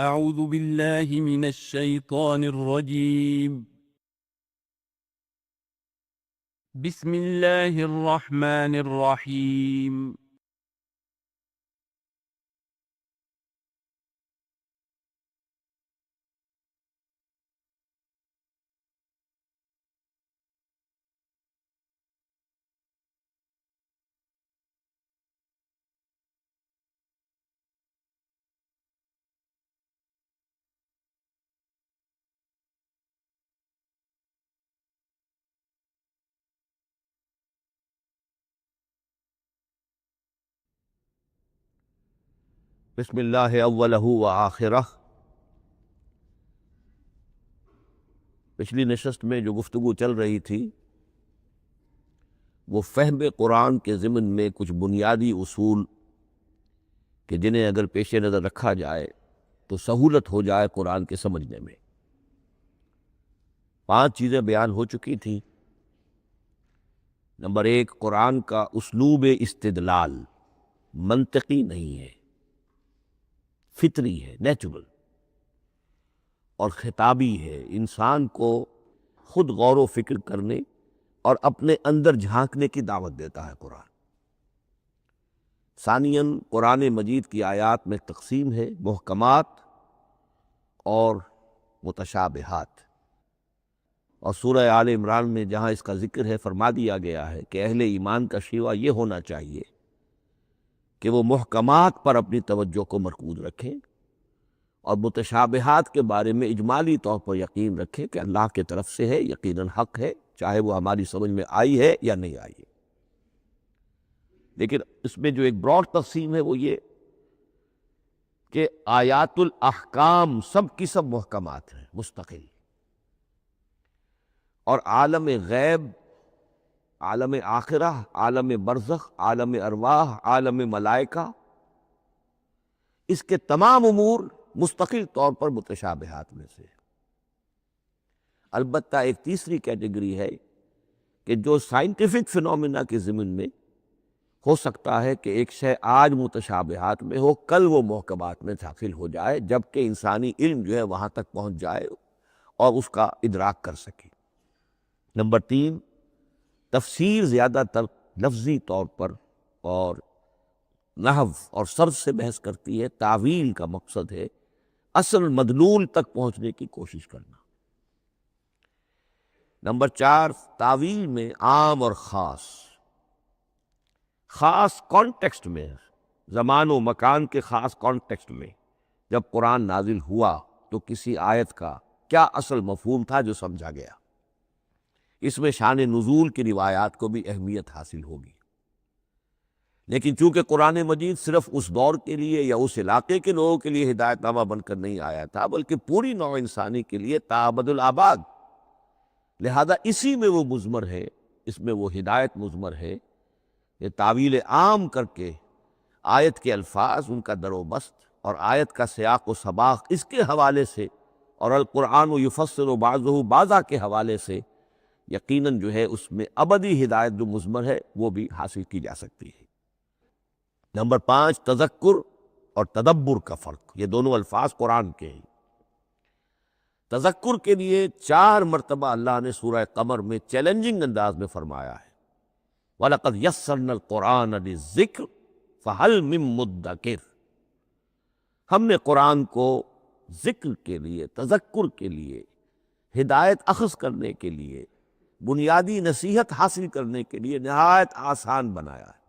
أعوذ بالله من الشيطان الرجيم. بسم الله الرحمن الرحيم. بسم اللہ اولہ و آخرہ۔ پچھلی نشست میں جو گفتگو چل رہی تھی وہ فہم قرآن کے ضمن میں کچھ بنیادی اصول کہ جنہیں اگر پیش نظر رکھا جائے تو سہولت ہو جائے قرآن کے سمجھنے میں۔ 5 چیزیں بیان ہو چکی تھیں۔ نمبر 1، قرآن کا اسلوب استدلال منطقی نہیں ہے، فطری ہے، نیچرل اور خطابی ہے، انسان کو خود غور و فکر کرنے اور اپنے اندر جھانکنے کی دعوت دیتا ہے قرآن۔ ثانیاً، قرآن مجید کی آیات میں تقسیم ہے، محکمات اور متشابہات، اور سورہ آل عمران میں جہاں اس کا ذکر ہے فرما دیا گیا ہے کہ اہل ایمان کا شیوہ یہ ہونا چاہیے کہ وہ محکمات پر اپنی توجہ کو مرکوز رکھیں اور متشابہات کے بارے میں اجمالی طور پر یقین رکھیں کہ اللہ کی طرف سے ہے، یقیناً حق ہے، چاہے وہ ہماری سمجھ میں آئی ہے یا نہیں آئی ہے۔ لیکن اس میں جو ایک براڈ تقسیم ہے وہ یہ کہ آیات الاحکام سب کی سب محکمات ہیں، مستقل، اور عالم غیب، عالم آخرہ، عالم برزخ، عالم ارواح، عالم ملائکہ، اس کے تمام امور مستقل طور پر متشابہات میں سے۔ البتہ ایک تیسری کیٹیگری ہے کہ جو سائنٹیفک فنومینا کے ضمن میں ہو سکتا ہے کہ ایک شے آج متشابہات میں ہو، کل وہ محکمات میں داخل ہو جائے، جبکہ انسانی علم جو ہے وہاں تک پہنچ جائے اور اس کا ادراک کر سکے۔ نمبر 3، تفسیر زیادہ تر لفظی طور پر اور نحو اور صرف سے بحث کرتی ہے، تعویل کا مقصد ہے اصل مدلول تک پہنچنے کی کوشش کرنا۔ نمبر 4، تعویل میں عام اور خاص، خاص کانٹیکسٹ میں، زمان و مکان کے خاص کانٹیکسٹ میں جب قرآن نازل ہوا تو کسی آیت کا کیا اصل مفہوم تھا جو سمجھا گیا، اس میں شان نزول کی روایات کو بھی اہمیت حاصل ہوگی۔ لیکن چونکہ قرآن مجید صرف اس دور کے لیے یا اس علاقے کے لوگوں کے لیے ہدایت نامہ بن کر نہیں آیا تھا، بلکہ پوری نوع انسانی کے لیے تا ابد الآباد، لہذا اسی میں وہ مضمر ہے، اس میں وہ ہدایت مضمر ہے کہ تعویل عام کر کے آیت کے الفاظ، ان کا در و بست اور آیت کا سیاق و سباق اس کے حوالے سے، اور القرآن یفسر بعضہ بعضا کے حوالے سے یقیناً جو ہے اس میں ابدی ہدایت جو مضمر ہے وہ بھی حاصل کی جا سکتی ہے۔ نمبر 5، تذکر اور تدبر کا فرق، یہ دونوں الفاظ قرآن کے ہیں۔ تذکر کے لیے 4 مرتبہ اللہ نے سورہ قمر میں چیلنجنگ انداز میں فرمایا ہے، وَلَقَدْ يَسَّرْنَا الْقُرْآنَ لِلذِّكْرِ فَهَلْ مِن مُّدَّكِرٍ، ہم نے قرآن کو ذکر کے لیے، تذکر کے لیے، ہدایت اخذ کرنے کے لیے، بنیادی نصیحت حاصل کرنے کے لیے نہایت آسان بنایا ہے۔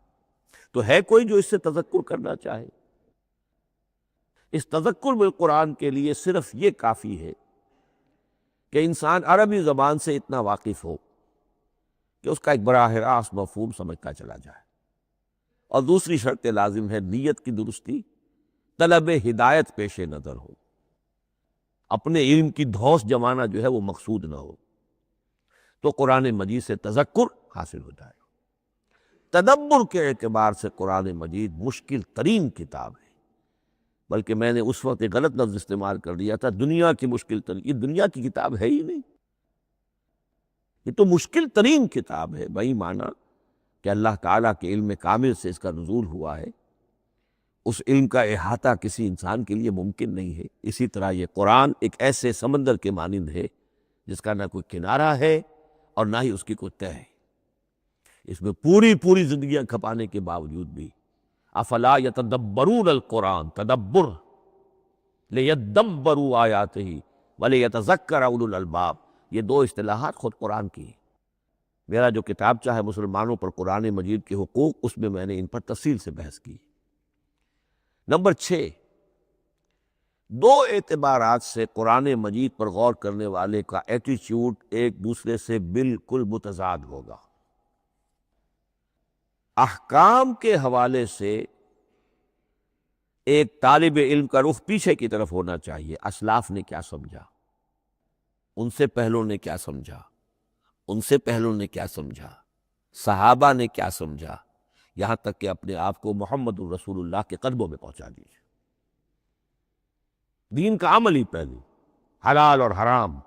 تو ہے کوئی جو اس سے تذکر کرنا چاہے؟ اس تذکر بالقرآن کے لیے صرف یہ کافی ہے کہ انسان عربی زبان سے اتنا واقف ہو کہ اس کا ایک براہ راست مفہوم سمجھتا چلا جائے، اور دوسری شرط لازم ہے نیت کی درستی، طلب ہدایت پیش نظر ہو، اپنے علم کی دھوس جمانا جو ہے وہ مقصود نہ ہو، تو قرآن مجید سے تذکر حاصل ہو جائے۔ تدبر کے اعتبار سے قرآن مجید مشکل ترین کتاب ہے، بلکہ میں نے اس وقت ایک غلط لفظ استعمال کر دیا تھا، دنیا کی مشکل ترین، یہ دنیا کی کتاب ہے ہی نہیں، یہ تو مشکل ترین کتاب ہے، بھائی معنی کہ اللہ تعالیٰ کے علم کامل سے اس کا نزول ہوا ہے، اس علم کا احاطہ کسی انسان کے لیے ممکن نہیں ہے۔ اسی طرح یہ قرآن ایک ایسے سمندر کے مانند ہے جس کا نہ کوئی کنارہ ہے اور نہ ہی اس کی کوئی تہہ ہے۔ اس میں پوری زندگیاں کھپانے کے باوجود بھی افلا یتدبرون القرآن، تدبر، لیدبروا آیاتہ ولیتذکر اولو الالباب، یہ دو اصطلاحات خود قرآن کی ہیں۔ میرا جو کتابچہ ہے مسلمانوں پر قرآن مجید کے حقوق، اس میں میں نے ان پر تفصیل سے بحث کی۔ نمبر 6، دو اعتبارات سے قرآن مجید پر غور کرنے والے کا ایٹیچیوڈ ایک دوسرے سے بالکل متضاد ہوگا۔ احکام کے حوالے سے ایک طالب علم کا رخ پیچھے کی طرف ہونا چاہیے، اسلاف نے کیا سمجھا، ان سے پہلوں نے کیا سمجھا، ان سے پہلوں نے کیا سمجھا، صحابہ نے کیا سمجھا، یہاں تک کہ اپنے آپ کو محمد الرسول اللہ کے قدموں میں پہنچا دیجیے۔ دین کا عملی پہلو، حلال اور حرام،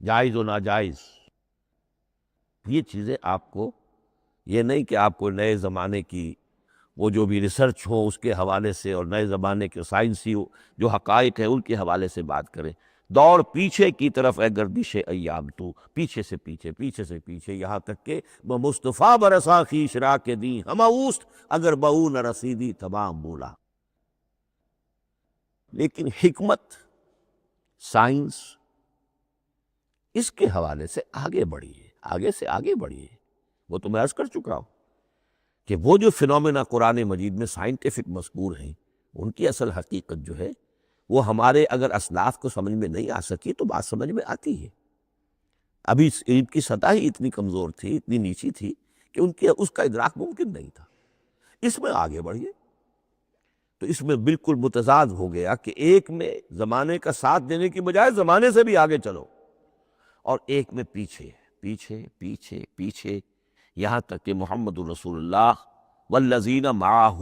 جائز و ناجائز، یہ چیزیں آپ کو، یہ نہیں کہ آپ کو نئے زمانے کی وہ جو بھی ریسرچ ہو اس کے حوالے سے اور نئے زمانے کے سائنسی جو حقائق ہیں ان کے حوالے سے بات کریں۔ دوڑ پیچھے کی طرف اے گردش ایام تو، پیچھے سے پیچھے، یہاں تک کہ مصطفیٰ برسا خیش را کے دیں ہم اوست، اگر بہو نہ رسیدی تمام بولا۔ لیکن حکمت، سائنس اس کے حوالے سے آگے بڑھی ہے، آگے سے آگے بڑھی ہے۔ وہ تو میں عرض کر چکا ہوں کہ وہ جو فنومینا قرآن مجید میں سائنٹیفک مذکور ہیں، ان کی اصل حقیقت جو ہے وہ ہمارے اگر اسلاف کو سمجھ میں نہیں آ سکی تو بات سمجھ میں آتی ہے۔ ابھی اس علم کی سطح ہی اتنی کمزور تھی، اتنی نیچی تھی کہ ان کے اس کا ادراک ممکن نہیں تھا۔ اس میں آگے بڑھیے تو اس میں بالکل متضاد ہو گیا کہ ایک میں زمانے کا ساتھ دینے کی بجائے زمانے سے بھی آگے چلو، اور ایک میں پیچھے، یہاں تک کہ محمد الرسول اللہ والذین معہ،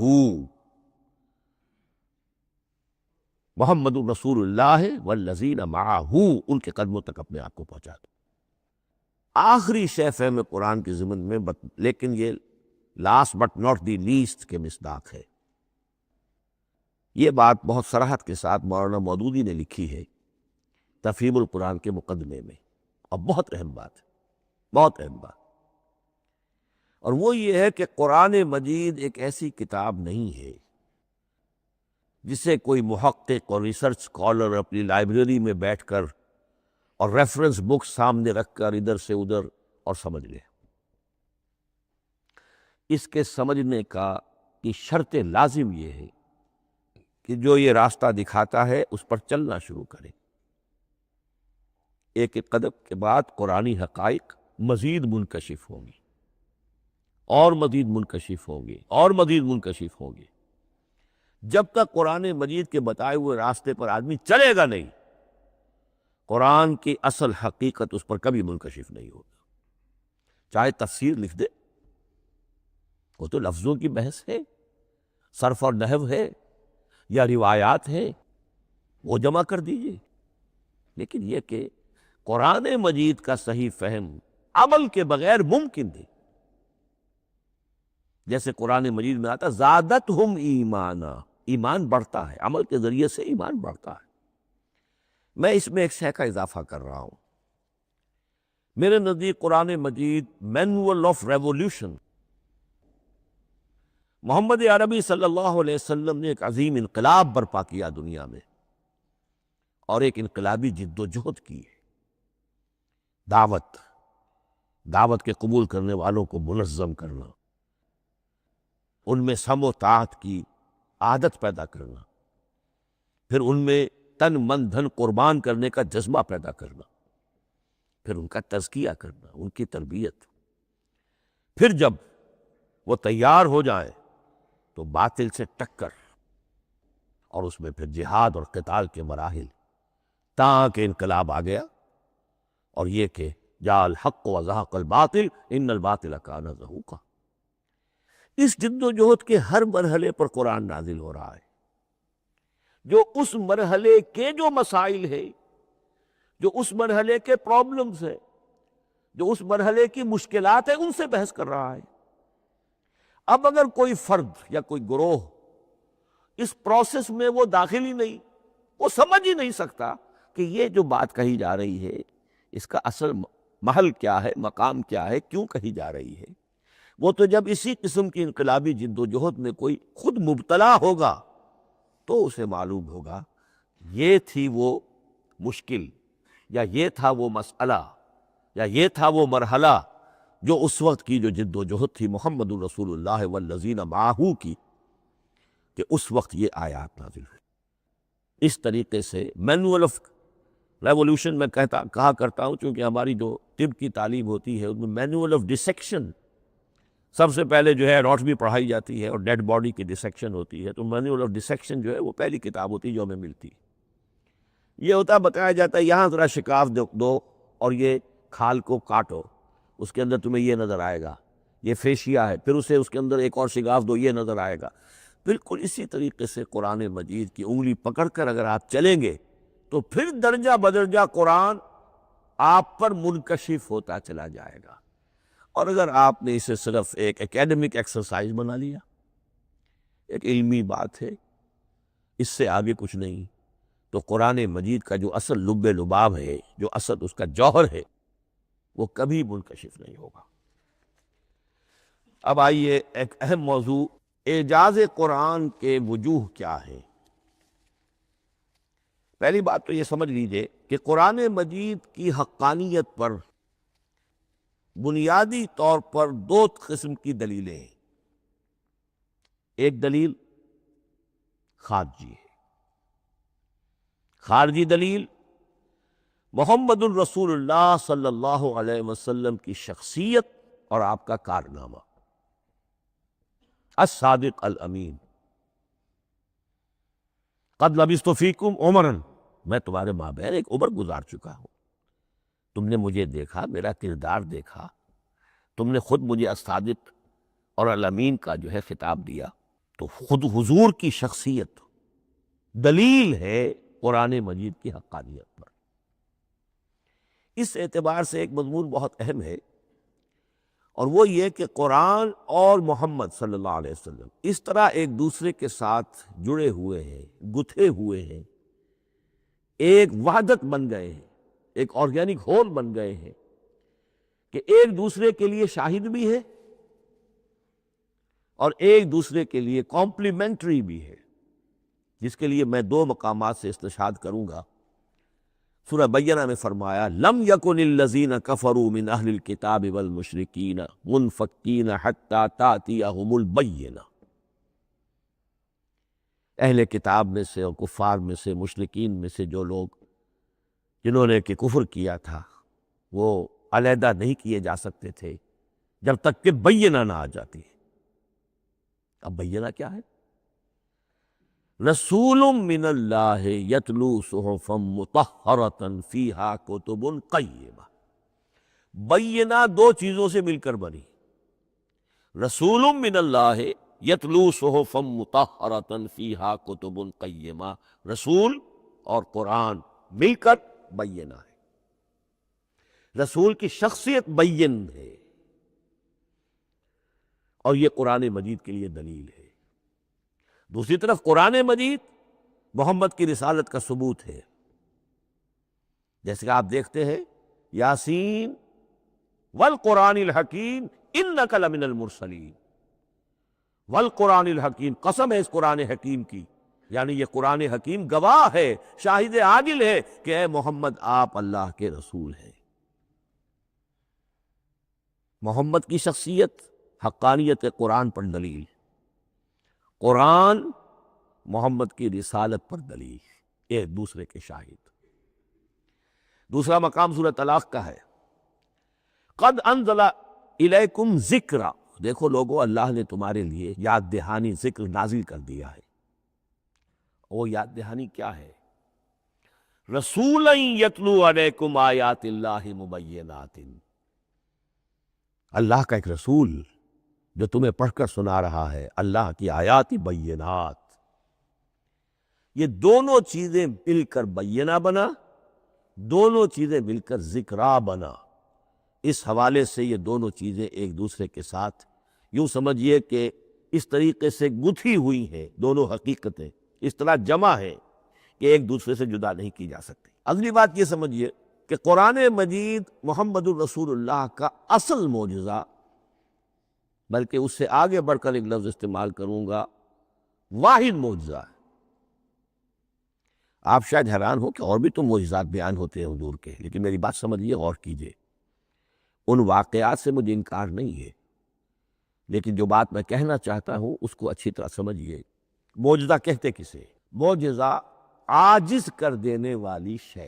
محمد الرسول اللہ والذین معہ، ان کے قدموں تک اپنے آپ کو پہنچا دو۔ آخری شے فہم قرآن کی ضمن میں، لیکن یہ last but not the least کے مصداق ہے۔ یہ بات بہت صراحت کے ساتھ مولانا مودودی نے لکھی ہے تفہیم القرآن کے مقدمے میں، اور بہت اہم بات ہے، بہت اہم بات، اور وہ یہ ہے کہ قرآن مجید ایک ایسی کتاب نہیں ہے جسے کوئی محقق اور ریسرچ اسکالر اپنی لائبریری میں بیٹھ کر اور ریفرنس بک سامنے رکھ کر ادھر سے ادھر اور سمجھ لے۔ اس کے سمجھنے کا کی شرط لازم یہ ہے کہ جو یہ راستہ دکھاتا ہے اس پر چلنا شروع کرے۔ ایک ایک قدم کے بعد قرآنی حقائق مزید منکشف ہوں گی، اور مزید منکشف ہوں گے، اور مزید منکشف ہوں گے۔ جب تک قرآن مجید کے بتائے ہوئے راستے پر آدمی چلے گا نہیں، قرآن کی اصل حقیقت اس پر کبھی منکشف نہیں ہوگا۔ چاہے تفسیر لکھ دے، وہ تو لفظوں کی بحث ہے، صرف اور نحو ہے، یا روایات ہے، وہ جمع کر دیجئے۔ لیکن یہ کہ قرآن مجید کا صحیح فہم عمل کے بغیر ممکن ہے۔ جیسے قرآن مجید میں آتا زادتہم ایمانا، ایمان بڑھتا ہے، عمل کے ذریعے سے ایمان بڑھتا ہے۔ میں اس میں ایک شے کا اضافہ کر رہا ہوں۔ میرے نزدیک قرآن مجید مینول آف ریولوشن، محمد عربی صلی اللہ علیہ وسلم نے ایک عظیم انقلاب برپا کیا دنیا میں، اور ایک انقلابی جد و جہد کی ہے۔ دعوت کے قبول کرنے والوں کو منظم کرنا، ان میں سم و طاعت کی عادت پیدا کرنا، پھر ان میں تن من دھن قربان کرنے کا جذبہ پیدا کرنا، پھر ان کا تزکیہ کرنا، ان کی تربیت، پھر جب وہ تیار ہو جائیں تو باطل سے ٹکر، اور اس میں پھر جہاد اور قتال کے مراحل، تاکہ انقلاب آ گیا، اور یہ کہ جاء الحق وزہق الباطل ان الباطل کان زہوقا۔ اس جد و جہد کے ہر مرحلے پر قرآن نازل ہو رہا ہے، جو اس مرحلے کے جو مسائل ہیں، جو اس مرحلے کے پرابلمز ہیں، جو اس مرحلے کی مشکلات ہیں، ان سے بحث کر رہا ہے۔ اب اگر کوئی فرد یا کوئی گروہ اس پروسیس میں وہ داخل ہی نہیں، وہ سمجھ ہی نہیں سکتا کہ یہ جو بات کہی جا رہی ہے اس کا اصل محل کیا ہے، مقام کیا ہے، کیوں کہی جا رہی ہے۔ وہ تو جب اسی قسم کی انقلابی جد و جہد میں کوئی خود مبتلا ہوگا تو اسے معلوم ہوگا یہ تھی وہ مشکل، یا یہ تھا وہ مسئلہ، یا یہ تھا وہ مرحلہ جو اس وقت کی جو جد و جہد تھی محمد الرسول اللہ والذین معہ کی، کہ اس وقت یہ آیات نازل ہوئی۔ اس طریقے سے مینول آف ریولوشن میں کہا کرتا ہوں، چونکہ ہماری جو طب کی تعلیم ہوتی ہے اس میں مینول آف ڈسیکشن سب سے پہلے جو ہے اناٹمی پڑھائی جاتی ہے، اور ڈیڈ باڈی کی ڈسیکشن ہوتی ہے، تو مینول آف ڈسیکشن جو ہے وہ پہلی کتاب ہوتی ہے جو ہمیں ملتی ہے۔ یہ ہوتا بتایا جاتا ہے یہاں ذرا شکاف دو اور یہ کھال کو کاٹو، اس کے اندر تمہیں یہ نظر آئے گا، یہ فیشیا ہے، پھر اسے اس کے اندر ایک اور شگاف دو، یہ نظر آئے گا۔ بالکل اسی طریقے سے قرآن مجید کی انگلی پکڑ کر اگر آپ چلیں گے تو پھر درجہ بدرجہ قرآن آپ پر منکشف ہوتا چلا جائے گا۔ اور اگر آپ نے اسے صرف ایک اکیڈمک ایکسرسائز بنا لیا، ایک علمی بات ہے، اس سے آگے کچھ نہیں، تو قرآن مجید کا جو اصل لب لباب ہے، جو اصل اس کا جوہر ہے، وہ کبھی منکشف نہیں ہوگا۔ اب آئیے ایک اہم موضوع، اعجاز قرآن کے وجوہ کیا ہیں۔ پہلی بات تو یہ سمجھ لیجئے کہ قرآن مجید کی حقانیت پر بنیادی طور پر دو قسم کی دلیلیں ہیں۔ ایک دلیل خارجی ہے، خارجی دلیل محمد الرسول اللہ صلی اللہ علیہ وسلم کی شخصیت اور آپ کا کارنامہ، الصادق الامین، قد لبثت فیکم عمرا، میں تمہارے مابین ایک عمر گزار چکا ہوں، تم نے مجھے دیکھا، میرا کردار دیکھا، تم نے خود مجھے الصادق اور الامین کا جو ہے خطاب دیا، تو خود حضور کی شخصیت دلیل ہے قرآن مجید کی حقانیت پر۔ اس اعتبار سے ایک مضمون بہت اہم ہے، اور وہ یہ کہ قرآن اور محمد صلی اللہ علیہ وسلم اس طرح ایک دوسرے کے ساتھ جڑے ہوئے ہیں، گتھے ہوئے ہیں، ایک وحدت بن گئے ہیں، ایک آرگینک ہول بن گئے ہیں، کہ ایک دوسرے کے لیے شاہد بھی ہے اور ایک دوسرے کے لیے کمپلیمنٹری بھی ہے، جس کے لیے میں دو مقامات سے استشہاد کروں گا۔ سورہ بینہ میں فرمایا لم یکن الذین کفروا من اہل الکتاب والمشرکین منفکین حتی تأتیہم البینہ، اہل کتاب میں سے اور کفار میں سے، مشرکین میں سے جو لوگ جنہوں نے کہ کفر کیا تھا، وہ علیحدہ نہیں کیے جا سکتے تھے جب تک کہ بینہ نہ آ جاتی۔ اب بینہ کیا ہے؟ رسول من اللہ یتلو صحفا مطہرۃ فیہا کتب قیمہ۔ بینہ دو چیزوں سے مل کر بنی، رسول من اللہ یتلو صحفا مطہرۃ فیہا کتب قیمہ، رسول اور قرآن مل کر بینہ ہے، رسول کی شخصیت بین ہے، اور یہ قرآن مجید کے لیے دلیل ہے۔ دوسری طرف قرآن مجید محمد کی رسالت کا ثبوت ہے، جیسے کہ آپ دیکھتے ہیں یاسین والقرآن الحکیم انک لمن المرسلین، والقرآن الحکیم، قسم ہے اس قرآن حکیم کی، یعنی یہ قرآن حکیم گواہ ہے، شاہد عادل ہے کہ اے محمد آپ اللہ کے رسول ہیں۔ محمد کی شخصیت، حقانیت قرآن پر دلیل، قرآن محمد کی رسالت پر دلیل، ایک دوسرے کے شاہد۔ دوسرا مقام سورہ طلاق کا ہے، قد انزل الیکم ذکرا، دیکھو لوگو اللہ نے تمہارے لیے یاد دہانی ذکر نازل کر دیا ہے۔ وہ یاد دہانی کیا ہے؟ رسولا یتلو علیکم آیات اللہ مبینات، اللہ کا ایک رسول جو تمہیں پڑھ کر سنا رہا ہے اللہ کی آیات بینات۔ یہ دونوں چیزیں مل کر بینہ بنا، دونوں چیزیں مل کر ذکرا بنا۔ اس حوالے سے یہ دونوں چیزیں ایک دوسرے کے ساتھ، یوں سمجھیے کہ اس طریقے سے گتھی ہوئی ہیں دونوں حقیقتیں، اس طرح جمع ہے کہ ایک دوسرے سے جدا نہیں کی جا سکتی۔ اگلی بات یہ سمجھیے کہ قرآن مجید محمد الرسول اللہ کا اصل معجزہ، بلکہ اس سے آگے بڑھ کر ایک لفظ استعمال کروں گا، واحد معجزہ ہے۔ آپ شاید حیران ہو کہ اور بھی تو معجزات بیان ہوتے ہیں حضور کے، لیکن میری بات سمجھیے، غور کیجیے۔ ان واقعات سے مجھے انکار نہیں ہے، لیکن جو بات میں کہنا چاہتا ہوں اس کو اچھی طرح سمجھیے۔ معجزہ کہتے کسے؟ معجزہ عاجز کر دینے والی شے۔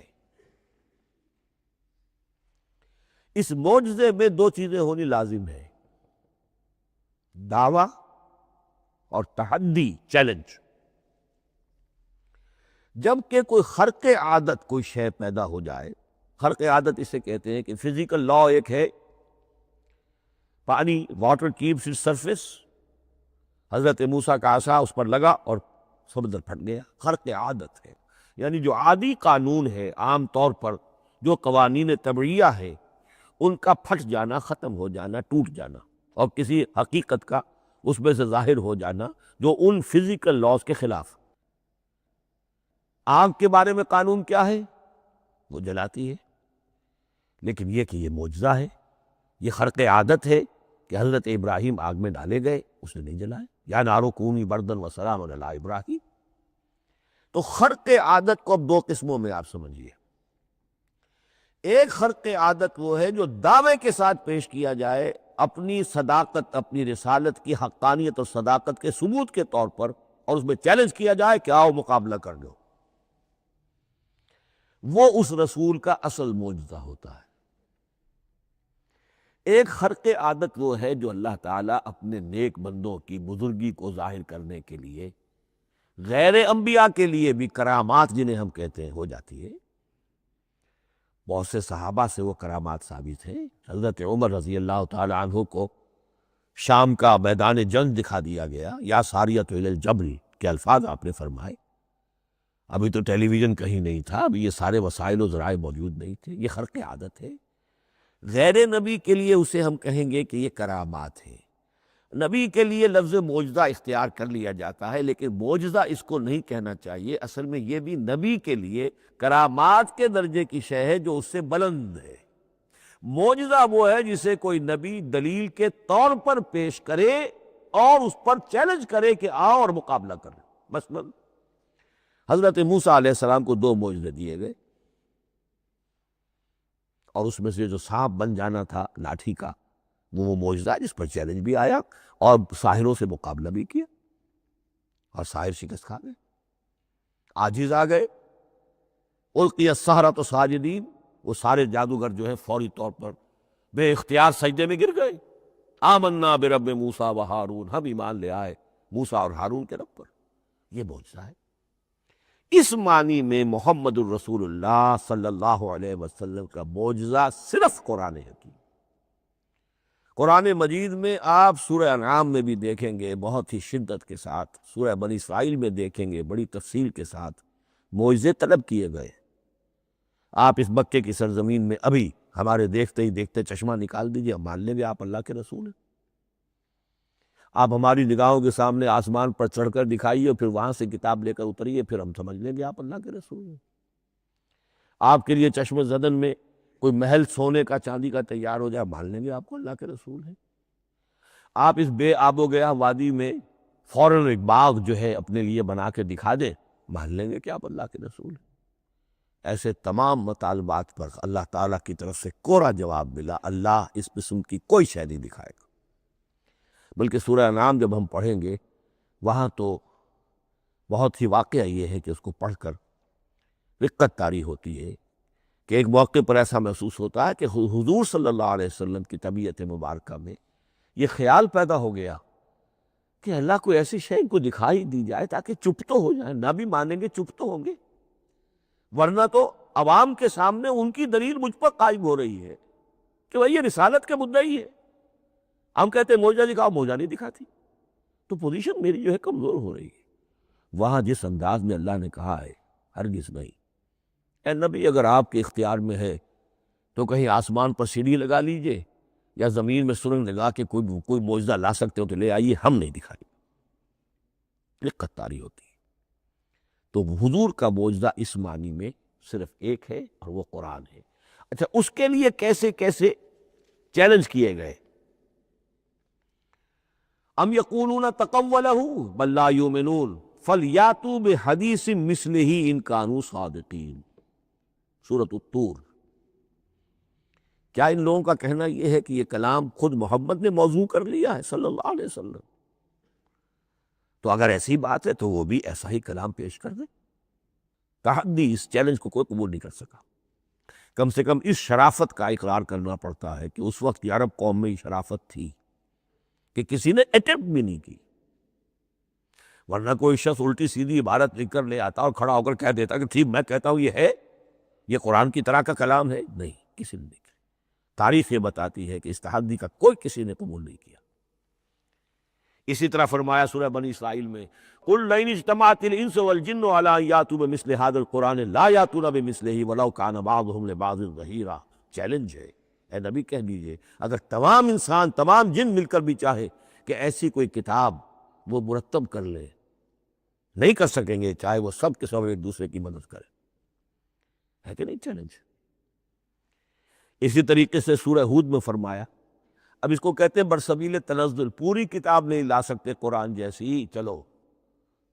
اس معجزے میں دو چیزیں ہونی لازم ہے، دعویٰ اور تحدی، چیلنج۔ جب کہ کوئی خرق عادت کوئی شے پیدا ہو جائے، خرق عادت اسے کہتے ہیں کہ فزیکل لا ایک ہے، پانی، واٹر کیپس اٹس سرفیس، حضرت موسیٰ کا عصا اس پر لگا اور سمندر پھٹ گیا، خرق عادت ہے۔ یعنی جو عادی قانون ہے، عام طور پر جو قوانین طبعیہ ہے، ان کا پھٹ جانا، ختم ہو جانا، ٹوٹ جانا، اور کسی حقیقت کا اس میں سے ظاہر ہو جانا جو ان فزیکل لاز کے خلاف۔ آگ کے بارے میں قانون کیا ہے؟ وہ جلاتی ہے، لیکن یہ کہ یہ معجزہ ہے، یہ خرق عادت ہے کہ حضرت ابراہیم آگ میں ڈالے گئے، اس نے نہیں جلائے، یا نارو کونی بردن و سلام علی ابراہیم۔ تو خرق عادت کو اب دو قسموں میں آپ سمجھیے۔ ایک خرق عادت وہ ہے جو دعوے کے ساتھ پیش کیا جائے، اپنی صداقت، اپنی رسالت کی حقانیت اور صداقت کے ثبوت کے طور پر، اور اس میں چیلنج کیا جائے کہ آؤ مقابلہ کر لو۔ وہ اس رسول کا اصل معجزہ ہوتا ہے۔ ایک خرق عادت وہ ہے جو اللہ تعالیٰ اپنے نیک بندوں کی بزرگی کو ظاہر کرنے کے لیے، غیر انبیاء کے لیے بھی کرامات جنہیں ہم کہتے ہیں ہو جاتی ہے۔ بہت سے صحابہ سے وہ کرامات ثابت ہیں۔ حضرت عمر رضی اللہ تعالی عنہ کو شام کا میدان جنگ دکھا دیا گیا، یا ساریۃ الی الجبل کے الفاظ آپ نے فرمائے۔ ابھی تو ٹیلی ویژن کہیں نہیں تھا، ابھی یہ سارے وسائل و ذرائع موجود نہیں تھے، یہ خرق عادت ہے۔ غیر نبی کے لیے اسے ہم کہیں گے کہ یہ کرامات ہے۔ نبی کے لیے لفظ معجزہ اختیار کر لیا جاتا ہے، لیکن معجزہ اس کو نہیں کہنا چاہیے، اصل میں یہ بھی نبی کے لیے کرامات کے درجے کی شے ہے جو اس سے بلند ہے۔ معجزہ وہ ہے جسے کوئی نبی دلیل کے طور پر پیش کرے اور اس پر چیلنج کرے کہ آؤ اور مقابلہ کریں۔ مثلا حضرت موسیٰ علیہ السلام کو دو معجزے دیے گئے، اور اس میں سے جو سانپ بن جانا تھا لاٹھی کا، وہ معجزہ ہے جس پر چیلنج بھی آیا، اور ساحروں سے مقابلہ بھی کیا، اور ساحر شکست کھا گئے، عاجز آ گئے۔ القی السحرۃ ساجدین، وہ سارے جادوگر جو ہے فوری طور پر بے اختیار سجدے میں گر گئے۔ آمنا برب موسیٰ و ہارون، ہم ایمان لے آئے موسیٰ اور ہارون کے رب پر۔ یہ معجزہ ہے۔ اس معنی میں محمد الرسول اللہ صلی اللہ علیہ وسلم کا معجزہ صرف قرآن حکیم۔ قرآن مجید میں آپ سورہ انعام میں بھی دیکھیں گے بہت ہی شدت کے ساتھ، سورہ بنی اسرائیل میں دیکھیں گے بڑی تفصیل کے ساتھ معجزے طلب کیے گئے۔ آپ اس مکے کی سرزمین میں ابھی ہمارے دیکھتے ہی دیکھتے چشمہ نکال دیجئے، ہم مان لیں گے آپ اللہ کے رسول ہیں۔ آپ ہماری نگاہوں کے سامنے آسمان پر چڑھ کر دکھائیے، پھر وہاں سے کتاب لے کر اتریے، پھر ہم سمجھ لیں گے آپ اللہ کے رسول ہیں۔ آپ کے لیے چشم زدن میں کوئی محل سونے کا چاندی کا تیار ہو جائے، مان لیں گے آپ کو اللہ کے رسول ہیں۔ آپ اس بے آب و گیا وادی میں فوراً ایک باغ جو ہے اپنے لیے بنا کے دکھا دیں، مان لیں گے کہ آپ اللہ کے رسول ہیں۔ ایسے تمام مطالبات پر اللہ تعالیٰ کی طرف سے کوڑا جواب ملا، اللہ اس قسم کی کوئی شے نہیں دکھائے گا۔ بلکہ سورہ انعام جب ہم پڑھیں گے وہاں تو بہت ہی واقعہ یہ ہے کہ اس کو پڑھ کر رقت طاری ہوتی ہے کہ ایک موقع پر ایسا محسوس ہوتا ہے کہ حضور صلی اللہ علیہ وسلم کی طبیعت مبارکہ میں یہ خیال پیدا ہو گیا کہ اللہ کو ایسی شے ان کو دکھائی دی جائے تاکہ چپ تو ہو جائیں، نہ بھی مانیں گے چپ تو ہوں گے، ورنہ تو عوام کے سامنے ان کی دلیل مجھ پر قائم ہو رہی ہے کہ بھئی یہ رسالت کے مدعی ہے، ہم کہتے ہیں معجزہ دکھاؤ، معجزہ نہیں دکھاتی، تو پوزیشن میری جو ہے کمزور ہو رہی ہے۔ وہاں جس انداز میں اللہ نے کہا ہے، ہرگز نہیں، اے نبی اگر آپ کے اختیار میں ہے تو کہیں آسمان پر سیڑھی لگا لیجئے، یا زمین میں سرنگ لگا کے کوئی معجزہ لا سکتے ہو تو لے آئیے، ہم نہیں دکھائیں۔ دقت طاری ہوتی ہے۔ تو حضور کا معجزہ اس معنی میں صرف ایک ہے اور وہ قرآن ہے۔ اچھا، اس کے لیے کیسے کیسے چیلنج کیے گئے؟ ام یقولون تقولہ بل لا یؤمنون فلیاتوا بحدیث مثلہ ان کانوا صادقین، سورۃ الطور۔ کیا ان لوگوں کا کہنا یہ ہے کہ یہ کلام خود محمد نے موضوع کر لیا ہے صلی اللہ علیہ وسلم؟ تو اگر ایسی بات ہے تو وہ بھی ایسا ہی کلام پیش کر دیں۔ تحدی، اس چیلنج کو کوئی قبول نہیں کر سکا۔ کم سے کم اس شرافت کا اقرار کرنا پڑتا ہے کہ اس وقت عرب قوم میں یہ شرافت تھی کہ کسی نے اٹمپٹ بھی نہیں کی، ورنہ کوئی شخص الٹی سیدھی عبارت لکھ کر لے آتا اور کھڑا ہو کر کہہ دیتا کہ ٹھیک میں کہتا ہوں یہ قرآن کی طرح کا کلام ہے۔ نہیں، کسی نے نہیں کیا۔ تاریخ یہ بتاتی ہے کہ اس تحدی کا کوئی کسی نے قبول نہیں کیا۔ اسی طرح فرمایا سورہ بنی اسرائیل میں، قُلْ لَئِنِ اجْتَمَعَتِ الْإِنسُ وَالْجِنُّ عَلَىٰ أَن يَأْتُوا بِمِثْلِ هَٰذَا الْقُرْآنِ لَا يَأْتُونَ بِمِثْلِهِ وَلَوْ كَانَ بَعْضُهُمْ لِبَعْضٍ ظَهِيرًا۔ چیلنج ہے، اے نبی کہہ دیجئے اگر تمام انسان، تمام جن مل کر بھی چاہے کہ ایسی کوئی کتاب وہ مرتب کر لے، نہیں کر سکیں گے، چاہے وہ سب کے سب ایک دوسرے کی مدد کرے۔ ہے کہ نہیں چیلنج؟ اسی طریقے سے سورہ ہود میں فرمایا، اب اس کو کہتے ہیں برسبیل تنزل، پوری کتاب نہیں لا سکتے قرآن جیسی، چلو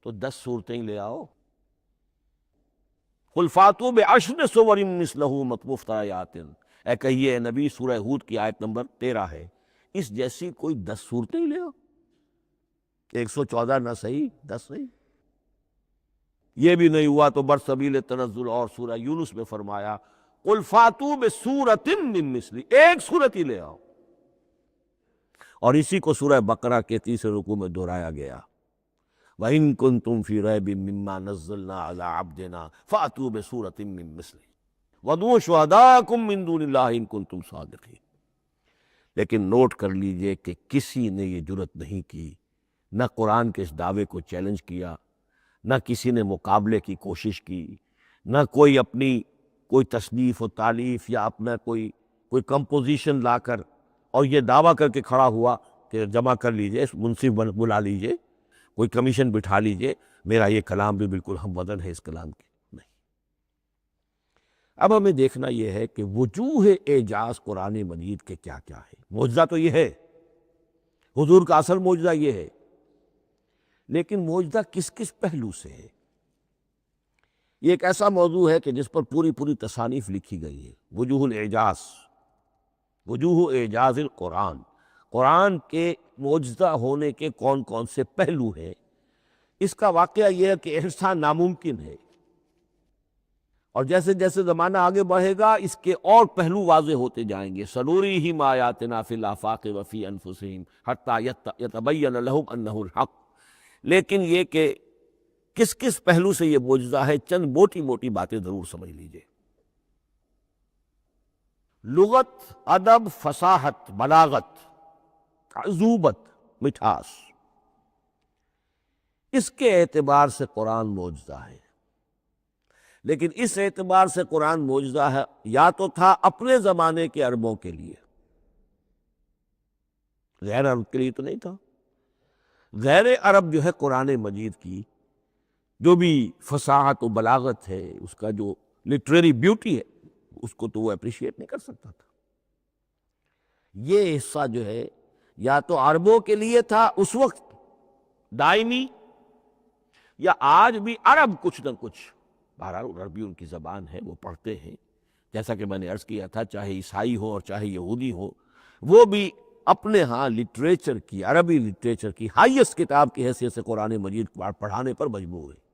تو 10 صورتیں ہی لے آؤ۔ قُلْ فَأْتُوا بِعَشْرِ سُوَرٍ مِثْلَهُ مُفْتَرَيَاتٍ، اے کہیے اے نبی، سورہ ہود کی آیت نمبر 13 ہے، اس جیسی کوئی 10 صورتیں ہی لے آؤ۔ 114 نہ صحیح، 10 صحیح۔ یہ بھی نہیں ہوا تو برسبیل تنزل اور سورہ یونس میں فرمایا، قُلْ فَأْتُوا بِسُورَةٍ مِّن مِثْلِهِ، ایک صورت ہی لے آؤ۔ اور اسی کو سورہ بقرہ کے 30 رکوع میں دہرایا گیا، وَإِن كُنتُمْ فِي رَيْبٍ مِّمَّا نَزَّلْنَا عَلَىٰ عَبْدِنَا فَأْتُوا بِسُورَةٍ مِّن مِّثْلِهِ وَادْعُوا شُهَدَاءَكُم مِّن دُونِ اللَّهِ إِن كُنتُمْ صَادِقِينَ۔ لیکن نوٹ کر لیجئے کہ کسی نے یہ جرت نہیں کی، نہ قرآن کے اس دعوے کو چیلنج کیا، نہ کسی نے مقابلے کی کوشش کی، نہ کوئی اپنی کوئی تصنیف و تالیف یا اپنا کوئی کمپوزیشن لا کر اور یہ دعویٰ کر کے کھڑا ہوا کہ جمع کر لیجئے، منصف بلا لیجئے، کوئی کمیشن بٹھا لیجئے، میرا یہ کلام بھی بالکل ہم وزن ہے اس کلام کے۔ نہیں۔ اب ہمیں دیکھنا یہ ہے کہ وجوہ اعجاز قرآن مجید کے کیا کیا ہے۔ معجزہ تو یہ ہے، حضور کا اصل معجزہ یہ ہے، لیکن معجزہ کس کس پہلو سے ہے؟ یہ ایک ایسا موضوع ہے کہ جس پر پوری تصانیف لکھی گئی ہے۔ وجوہ الاعجاز، وجوہ اعجاز القرآن، قرآن کے معجزہ ہونے کے کون کون سے پہلو ہیں۔ اس کا واقعہ یہ ہے کہ احسان ناممکن ہے، اور جیسے جیسے زمانہ آگے بڑھے گا اس کے اور پہلو واضح ہوتے جائیں گے۔ سنوریہم آیاتنا فی الآفاق وفی انفسہم حتی یتبین لہم انہ الحق۔ لیکن یہ کہ کس کس پہلو سے یہ معجزہ ہے، چند موٹی موٹی باتیں ضرور سمجھ لیجئے۔ لغت، ادب، فصاحت، بلاغت، عذوبت، مٹھاس، اس کے اعتبار سے قرآن معجزہ ہے۔ لیکن اس اعتبار سے قرآن معجزہ ہے، یا تو تھا اپنے زمانے کے عربوں کے لیے، غیر عرب کے لیے تو نہیں تھا۔ غیر عرب جو ہے قرآن مجید کی جو بھی فصاحت و بلاغت ہے، اس کا جو لٹریری بیوٹی ہے، اس کو تو وہ اپریشیٹ نہیں کر سکتا تھا۔ یہ حصہ جو ہے یا تو عربوں کے لیے تھا اس وقت دائمی، یا آج بھی عرب کچھ نہ کچھ، بہرحال عربی ان کی زبان ہے، وہ پڑھتے ہیں، جیسا کہ میں نے عرض کیا تھا، چاہے عیسائی ہو اور چاہے یہودی ہو، وہ بھی اپنے ہاں لٹریچر کی، عربی لٹریچر کی ہائیسٹ کتاب کی حیثیت سے قرآن مجید پڑھانے پر مجبور ہے۔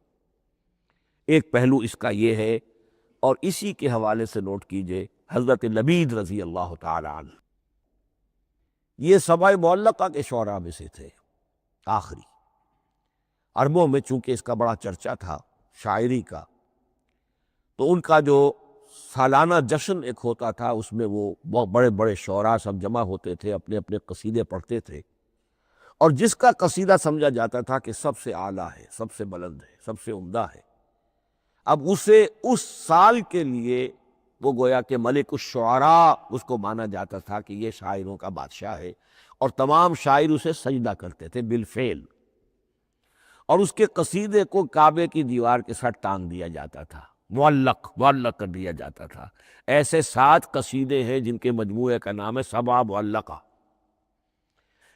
ایک پہلو اس کا یہ ہے، اور اسی کے حوالے سے نوٹ کیجئے حضرت لبید رضی اللہ تعالی عنہ، یہ سبع معلقہ کے شعراء میں سے تھے، آخری۔ عربوں میں چونکہ اس کا بڑا چرچا تھا شاعری کا، تو ان کا جو سالانہ جشن ایک ہوتا تھا، اس میں وہ بہت بڑے بڑے شعراء سب جمع ہوتے تھے، اپنے اپنے قصیدے پڑھتے تھے، اور جس کا قصیدہ سمجھا جاتا تھا کہ سب سے اعلیٰ ہے، سب سے بلند ہے، سب سے عمدہ ہے، اب اسے اس سال کے لیے وہ گویا کہ ملک الشعراء اس کو مانا جاتا تھا کہ یہ شاعروں کا بادشاہ ہے، اور تمام شاعر اسے سجدہ کرتے تھے بالفعل۔ اور اس کے قصیدے کو کعبے کی دیوار کے ساتھ ٹانگ دیا جاتا تھا، معلق کر دیا جاتا تھا۔ ایسے 7 قصیدے ہیں جن کے مجموعے کا نام ہے سبع معلقہ۔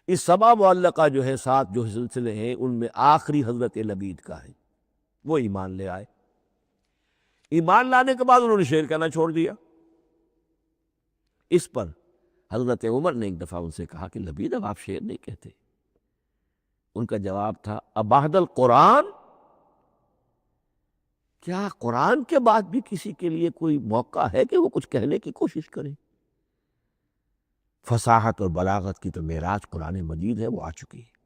اس سبع معلقہ جو ہے 7 جو سلسلے ہیں، ان میں آخری حضرت لبید کا ہے۔ وہ ایمان لے آئے، ایمان لانے کے بعد انہوں نے شعر کہنا چھوڑ دیا۔ اس پر حضرت عمر نے ایک دفعہ ان سے کہا کہ لبید اب آپ شعر نہیں کہتے۔ ان کا جواب تھا ابعد القرآن، کیا قرآن کے بعد بھی کسی کے لیے کوئی موقع ہے کہ وہ کچھ کہنے کی کوشش کرے؟ فصاحت اور بلاغت کی تو معراج قرآن مجید ہے، وہ آ چکی ہے۔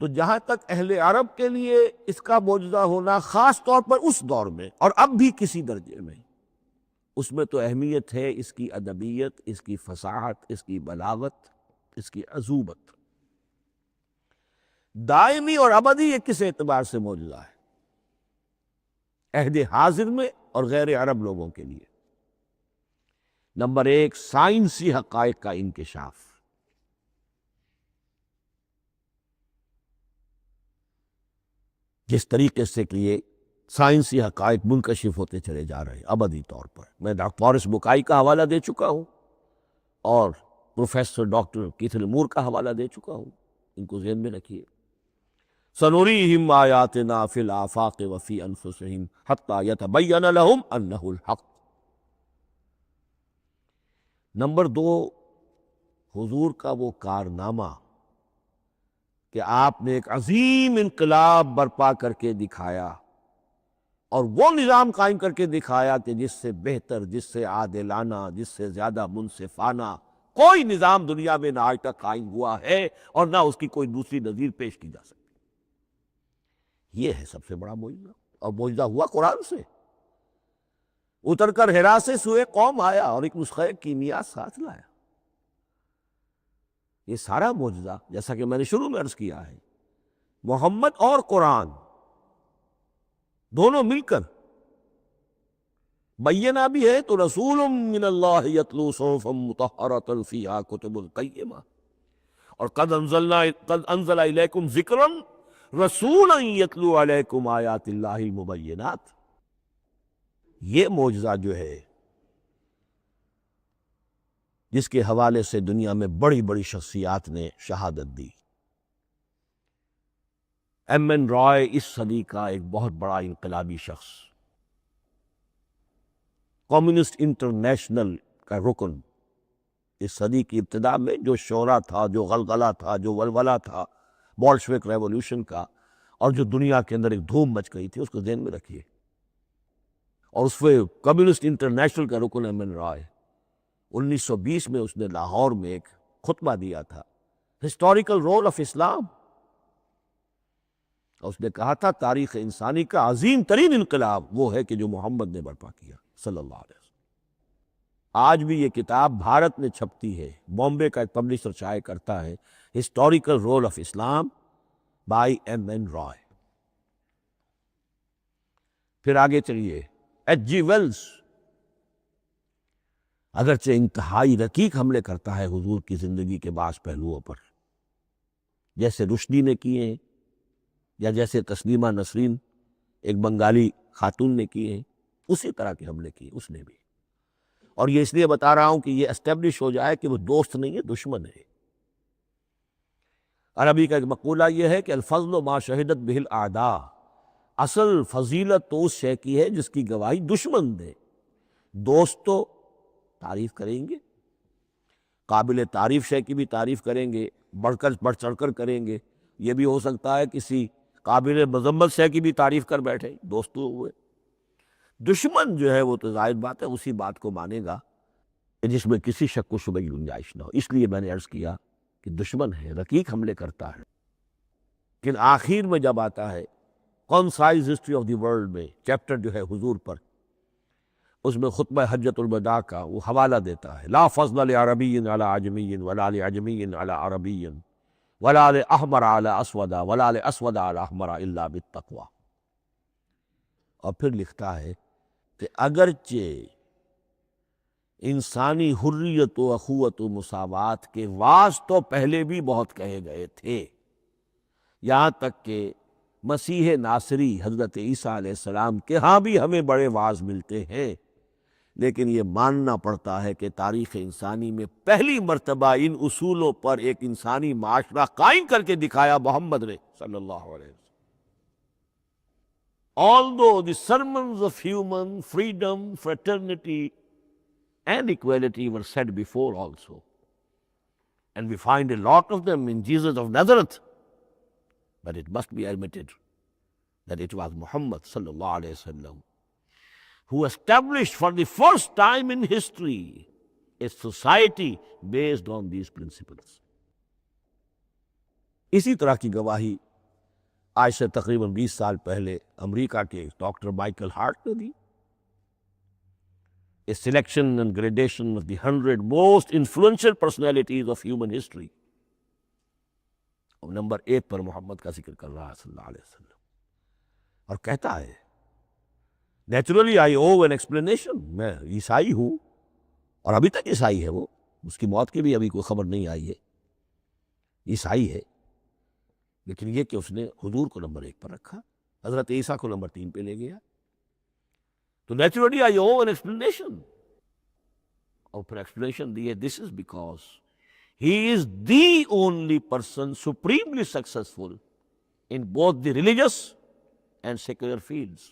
تو جہاں تک اہل عرب کے لیے اس کا معجزہ ہونا خاص طور پر اس دور میں اور اب بھی کسی درجے میں، اس میں تو اہمیت ہے اس کی ادبیت، اس کی فصاحت، اس کی بلاغت، اس کی عذوبت۔ دائمی اور ابدی یہ کس اعتبار سے معجزہ ہے؟ عہد حاضر میں اور غیر عرب لوگوں کے لیے۔ نمبر 1، سائنسی حقائق کا انکشاف۔ جس طریقے سے کہ یہ سائنسی حقائق منکشف ہوتے چلے جا رہے ہیں ابدی طور پر، میں ڈاکٹر مورس بکائی کا حوالہ دے چکا ہوں اور پروفیسر ڈاکٹر کیتھل مور کا حوالہ دے چکا ہوں، ان کو ذہن میں رکھیے۔ سنریہم آیاتنا فی الآفاق وفی انفسہم حتی یتبین لہم انہ الحق۔ نمبر 2، حضور کا وہ کارنامہ کہ آپ نے ایک عظیم انقلاب برپا کر کے دکھایا اور وہ نظام قائم کر کے دکھایا کہ جس سے بہتر، جس سے عادلانہ، جس سے زیادہ منصفانہ کوئی نظام دنیا میں نہ آج تک قائم ہوا ہے اور نہ اس کی کوئی دوسری نظیر پیش کی جا سکتی۔ یہ ہے سب سے بڑا معجزہ، اور معجزہ ہوا قرآن سے۔ اتر کر حرا سے سوئے قوم آیا اور ایک نسخہ کیمیا ساتھ لایا۔ یہ سارا معجزہ، جیسا کہ میں نے شروع میں عرض کیا ہے، محمد اور قرآن دونوں مل کر بینہ بھی ہے تو رسول من اللہ یتلو صحفا مطہرۃ فیہا کتب قیمہ، اور قد انزل الیکم ذکرا رسولا یتلو علیکم آیات اللہ المبینات۔ یہ معجزہ جو ہے جس کے حوالے سے دنیا میں بڑی بڑی شخصیات نے شہادت دی۔ ایم این رائے اس صدی کا ایک بہت بڑا انقلابی شخص، کمیونسٹ انٹرنیشنل کا رکن، اس صدی کی ابتدا میں جو شورا تھا، جو غلغلہ تھا، جو ولولہ تھا بولشوک ریولوشن کا، اور جو دنیا کے اندر ایک دھوم مچ گئی تھی، اس کو ذہن میں رکھیے۔ اور اس میں کمیونسٹ انٹرنیشنل کا رکن ایم این رائے، 1920 میں اس نے لاہور میں ایک خطبہ دیا تھا، ہسٹوریکل رول آف اسلام، اور اس نے کہا تھا تاریخ انسانی کا عظیم ترین انقلاب وہ ہے کہ جو محمد نے برپا کیا صلی اللہ علیہ وسلم۔ آج بھی یہ کتاب بھارت میں چھپتی ہے، بامبے کا ایک پبلشر شائع کرتا ہے، historical role of Islam by M N Roy. پھر آگے چلیے، ایچ جی ویلز اگرچہ انتہائی رقیق حملے کرتا ہے حضور کی زندگی کے بعض پہلوؤں پر، جیسے رشدی نے کیے ہیں یا جیسے تسلیمہ نسرین ایک بنگالی خاتون نے کیے ہیں، اسی طرح کے حملے کیے اس نے بھی۔ اور یہ اس لیے بتا رہا ہوں کہ یہ اسٹیبلش ہو جائے کہ وہ دوست نہیں ہے، دشمن ہے۔ عربی کا ایک مقولہ یہ ہے کہ الفضل ما شہدت بہ الاعداء، اصل فضیلت تو اس شے کی ہے جس کی گواہی دشمن دے۔ دوست تو تعریف کریں گے، قابل تعریف شے کی بھی تعریف کریں گے، بڑھ چڑھ کر کریں گے۔ یہ بھی ہو سکتا ہے کسی قابل مذمت شے کی بھی تعریف کر بیٹھے، دوست تو ہوئے۔ دشمن جو ہے وہ تو ظاہر بات ہے اسی بات کو مانے گا کہ جس میں کسی شک و شبہ کی گنجائش نہ ہو۔ اس لیے میں نے عرض کیا کہ دشمن ہے، رقیق حملے کرتا ہے، لیکن آخر میں جب آتا ہے concise history of the world میں چیپٹر جو ہے حضور پر، اس میں خطبہ حجۃ الوداع کا وہ حوالہ دیتا ہے، لا فضل لعربی علی عجمی ولا لعجمی علی عربی ولا لأحمر علی اسود ولا لأسود علی احمر الا بالتقوی۔ اور پھر لکھتا ہے کہ اگرچہ انسانی حریت و اخوت و مساوات کے واز تو پہلے بھی بہت کہے گئے تھے، یہاں تک کہ مسیح ناصری حضرت عیسیٰ علیہ السلام کے ہاں بھی ہمیں بڑے واعظ ملتے ہیں، لیکن یہ ماننا پڑتا ہے کہ تاریخ انسانی میں پہلی مرتبہ ان اصولوں پر ایک انسانی معاشرہ قائم کر کے دکھایا محمد نے صلی اللہ علیہ وسلم. Although the sermons of human freedom, fraternity and equality were said before also, and we find a lot of them in Jesus of Nazareth, but it must be admitted that it was Muhammad sallallahu alayhi wasallam who established for the first time in history a society based on these principles. اسی طرح کی گواہی آج سے تقریباً 20 سال پہلے امریکہ کے ڈاکٹر مائیکل ہارٹ نے دی. A selection and gradation of the 100 most influential personalities of human history. اور نمبر 1 پر محمد کا ذکر کر رہا ہے صلی اللہ علیہ وسلم، اور کہتا ہے naturally I owe an explanation, میں عیسائی ہوں اور ابھی تک عیسائی ہے وہ، اس کی موت کی بھی ابھی کوئی خبر نہیں آئی ہے، عیسائی ہے، لیکن یہ کہ اس نے حضور کو نمبر 1 پر رکھا، حضرت عیسیٰ کو نمبر 3 پہ لے گیا. تو naturally I owe an explanation, اور پھر ایکسپلینیشن دی ہے this is because he is the only person supremely successful in both the religious and secular fields.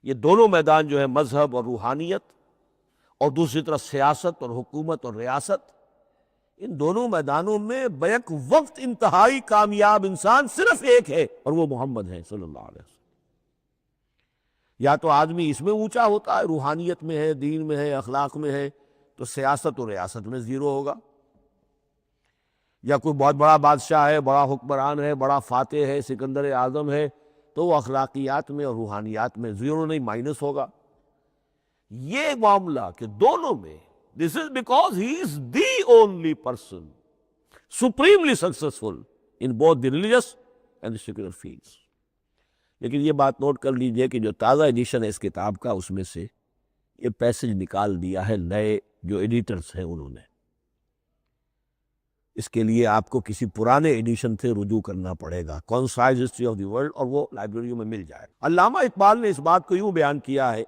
یہ دونوں میدان جو ہے مذہب اور روحانیت، اور دوسری طرف سیاست اور حکومت اور ریاست، ان دونوں میدانوں میں بیک وقت انتہائی کامیاب انسان صرف ایک ہے، اور وہ محمد ہے صلی اللہ علیہ وسلم. یا تو آدمی اس میں اونچا ہوتا ہے، روحانیت میں ہے، دین میں ہے، اخلاق میں ہے، تو سیاست و ریاست میں زیرو ہوگا. یا کوئی بہت بڑا بادشاہ ہے، بڑا حکمران ہے، بڑا فاتح ہے، سکندر اعظم ہے، تو وہ اخلاقیات میں اور روحانیات میں زیرو نہیں، مائنس ہوگا. یہ معاملہ کہ دونوں میں this is because he is the only person supremely successful in both the religious and secular fields. لیکن یہ بات نوٹ کر لیجئے کہ جو تازہ ایڈیشن ہے اس کتاب کا، اس میں سے یہ پیسج نکال دیا ہے نئے جو ایڈیٹرز ہیں انہوں نے. اس کے لیے آپ کو کسی پرانے ایڈیشن سے رجوع کرنا پڑے گا، concise history of the world, اور وہ لائبریریوں میں مل جائے. علامہ اقبال نے اس بات کو یوں بیان کیا ہے،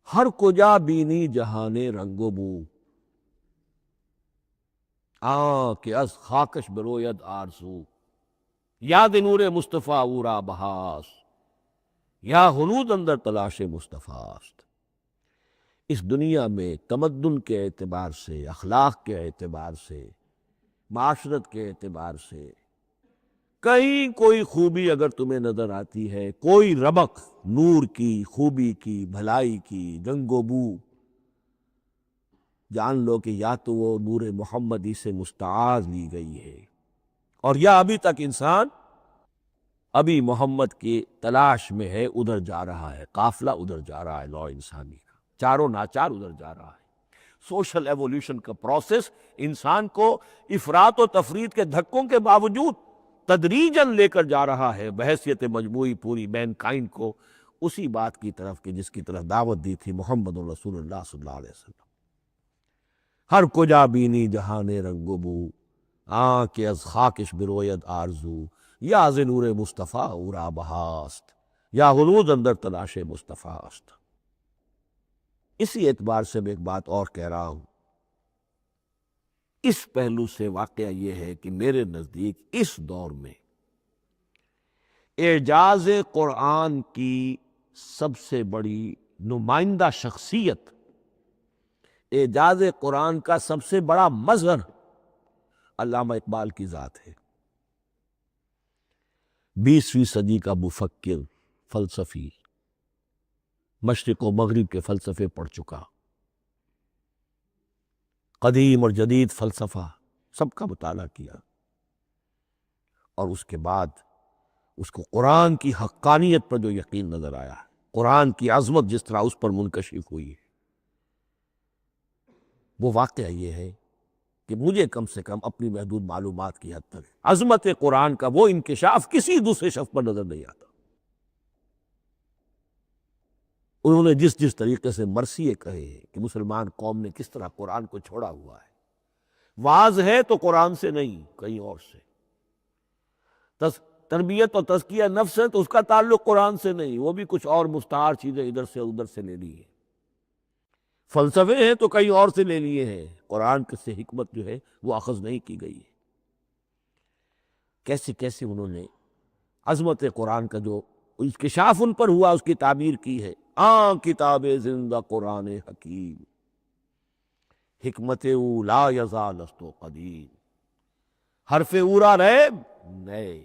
ہر کجا بینی جہان رنگ و بو، کہ از خاکش بروید آرزو، یاد نور مصطفیٰ او را بہاس، یا ہنود اندر تلاش مصطفیٰ است. اس دنیا میں تمدن کے اعتبار سے، اخلاق کے اعتبار سے، معاشرت کے اعتبار سے کہیں کوئی خوبی اگر تمہیں نظر آتی ہے، کوئی رمق نور کی، خوبی کی، بھلائی کی، رنگ و بو، جان لو کہ یا تو وہ نور محمدی سے مستعاذ لی گئی ہے، اور یا ابھی تک انسان ابھی محمد کی تلاش میں ہے، ادھر جا رہا ہے، قافلہ ادھر جا رہا ہے، نوع انسانی کا چاروں ناچار ادھر جا رہا ہے. سوشل ایولیوشن کا پروسیس انسان کو افراط و تفریط کے دھکوں کے باوجود تدریجاً لے کر جا رہا ہے بحیثیت مجموعی پوری مین کائنڈ کو اسی بات کی طرف کہ جس کی طرف دعوت دی تھی محمد رسول اللہ صلی اللہ علیہ وسلم. ہر کجا بینی جہان رنگ و بو، کہ از خاکش بروید آرزو، یا ز نور مصطفیٰ او را بہاست، یا غلوز اندر تلاش مصطفیٰ است. اسی اعتبار سے میں ایک بات اور کہہ رہا ہوں، اس پہلو سے واقعہ یہ ہے کہ میرے نزدیک اس دور میں اعجاز قرآن کی سب سے بڑی نمائندہ شخصیت، اعجاز قرآن کا سب سے بڑا مظہر علامہ اقبال کی ذات ہے. 20ویں صدی کا مفکر، فلسفی، مشرق و مغرب کے فلسفے پڑھ چکا، قدیم اور جدید فلسفہ سب کا مطالعہ کیا، اور اس کے بعد اس کو قرآن کی حقانیت پر جو یقین نظر آیا، قرآن کی عظمت جس طرح اس پر منکشف ہوئی ہے، وہ واقعہ یہ ہے کہ مجھے کم سے کم اپنی محدود معلومات کی حد تک عظمت قرآن کا وہ انکشاف کسی دوسرے شخص پر نظر نہیں آتا. انہوں نے جس طریقے سے مرثیے کہے ہیں کہ مسلمان قوم نے کس طرح قرآن کو چھوڑا ہوا ہے، واز ہے تو قرآن سے نہیں کہیں اور سے، تربیت اور تزکیہ نفس ہے تو اس کا تعلق قرآن سے نہیں، وہ بھی کچھ اور مستعار چیزیں ادھر سے ادھر سے لے لی ہیں، فلسفے ہیں تو کہیں اور سے لے لیے ہیں، قرآن سے حکمت جو ہے وہ اخذ نہیں کی گئی ہے۔ کیسے کیسے انہوں نے عظمت قرآن کا جو انکشاف ان پر ہوا اس کی تعبیر کی ہے۔ کتاب زندہ قرآن حکیم، حکمت او لا یزال است و قدیم، حرف اورا ریب نئے،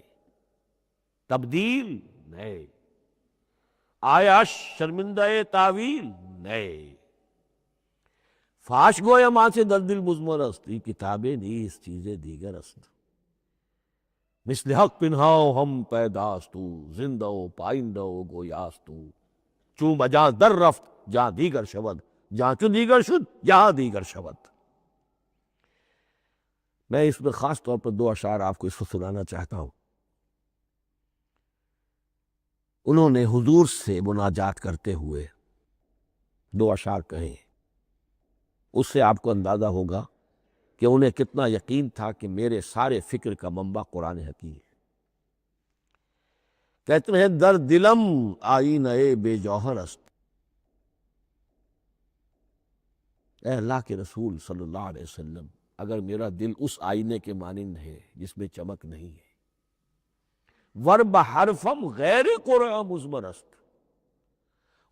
تبدیل نئے، آیا شرمندہ تعویل نئے، فاش گویا ماں سے در دل مضمر است، یہ کتابیں نیز چیزیں دیگر است، مثل حق پنہاؤ ہم پیداستو، زندہ و پائندہ و گویاستو، چون بجاں در رفت جہاں دیگر شود، جہاں چون دیگر شد جہاں دیگر شود۔ میں اس میں خاص طور پر دو اشعار آپ کو اس وقت سنانا چاہتا ہوں۔ انہوں نے حضور سے مناجات کرتے ہوئے دو اشعار کہے، اس سے آپ کو اندازہ ہوگا کہ انہیں کتنا یقین تھا کہ میرے سارے فکر کا منبع قرآن حکیم ہے۔ کہتے ہیں در دلم آئینہ بے جوہر است، اے اللہ کے رسول صلی اللہ علیہ وسلم، اگر میرا دل اس آئینے کے مانند ہے جس میں چمک نہیں ہے، ور بحرفم غیر قرآن مضمر است،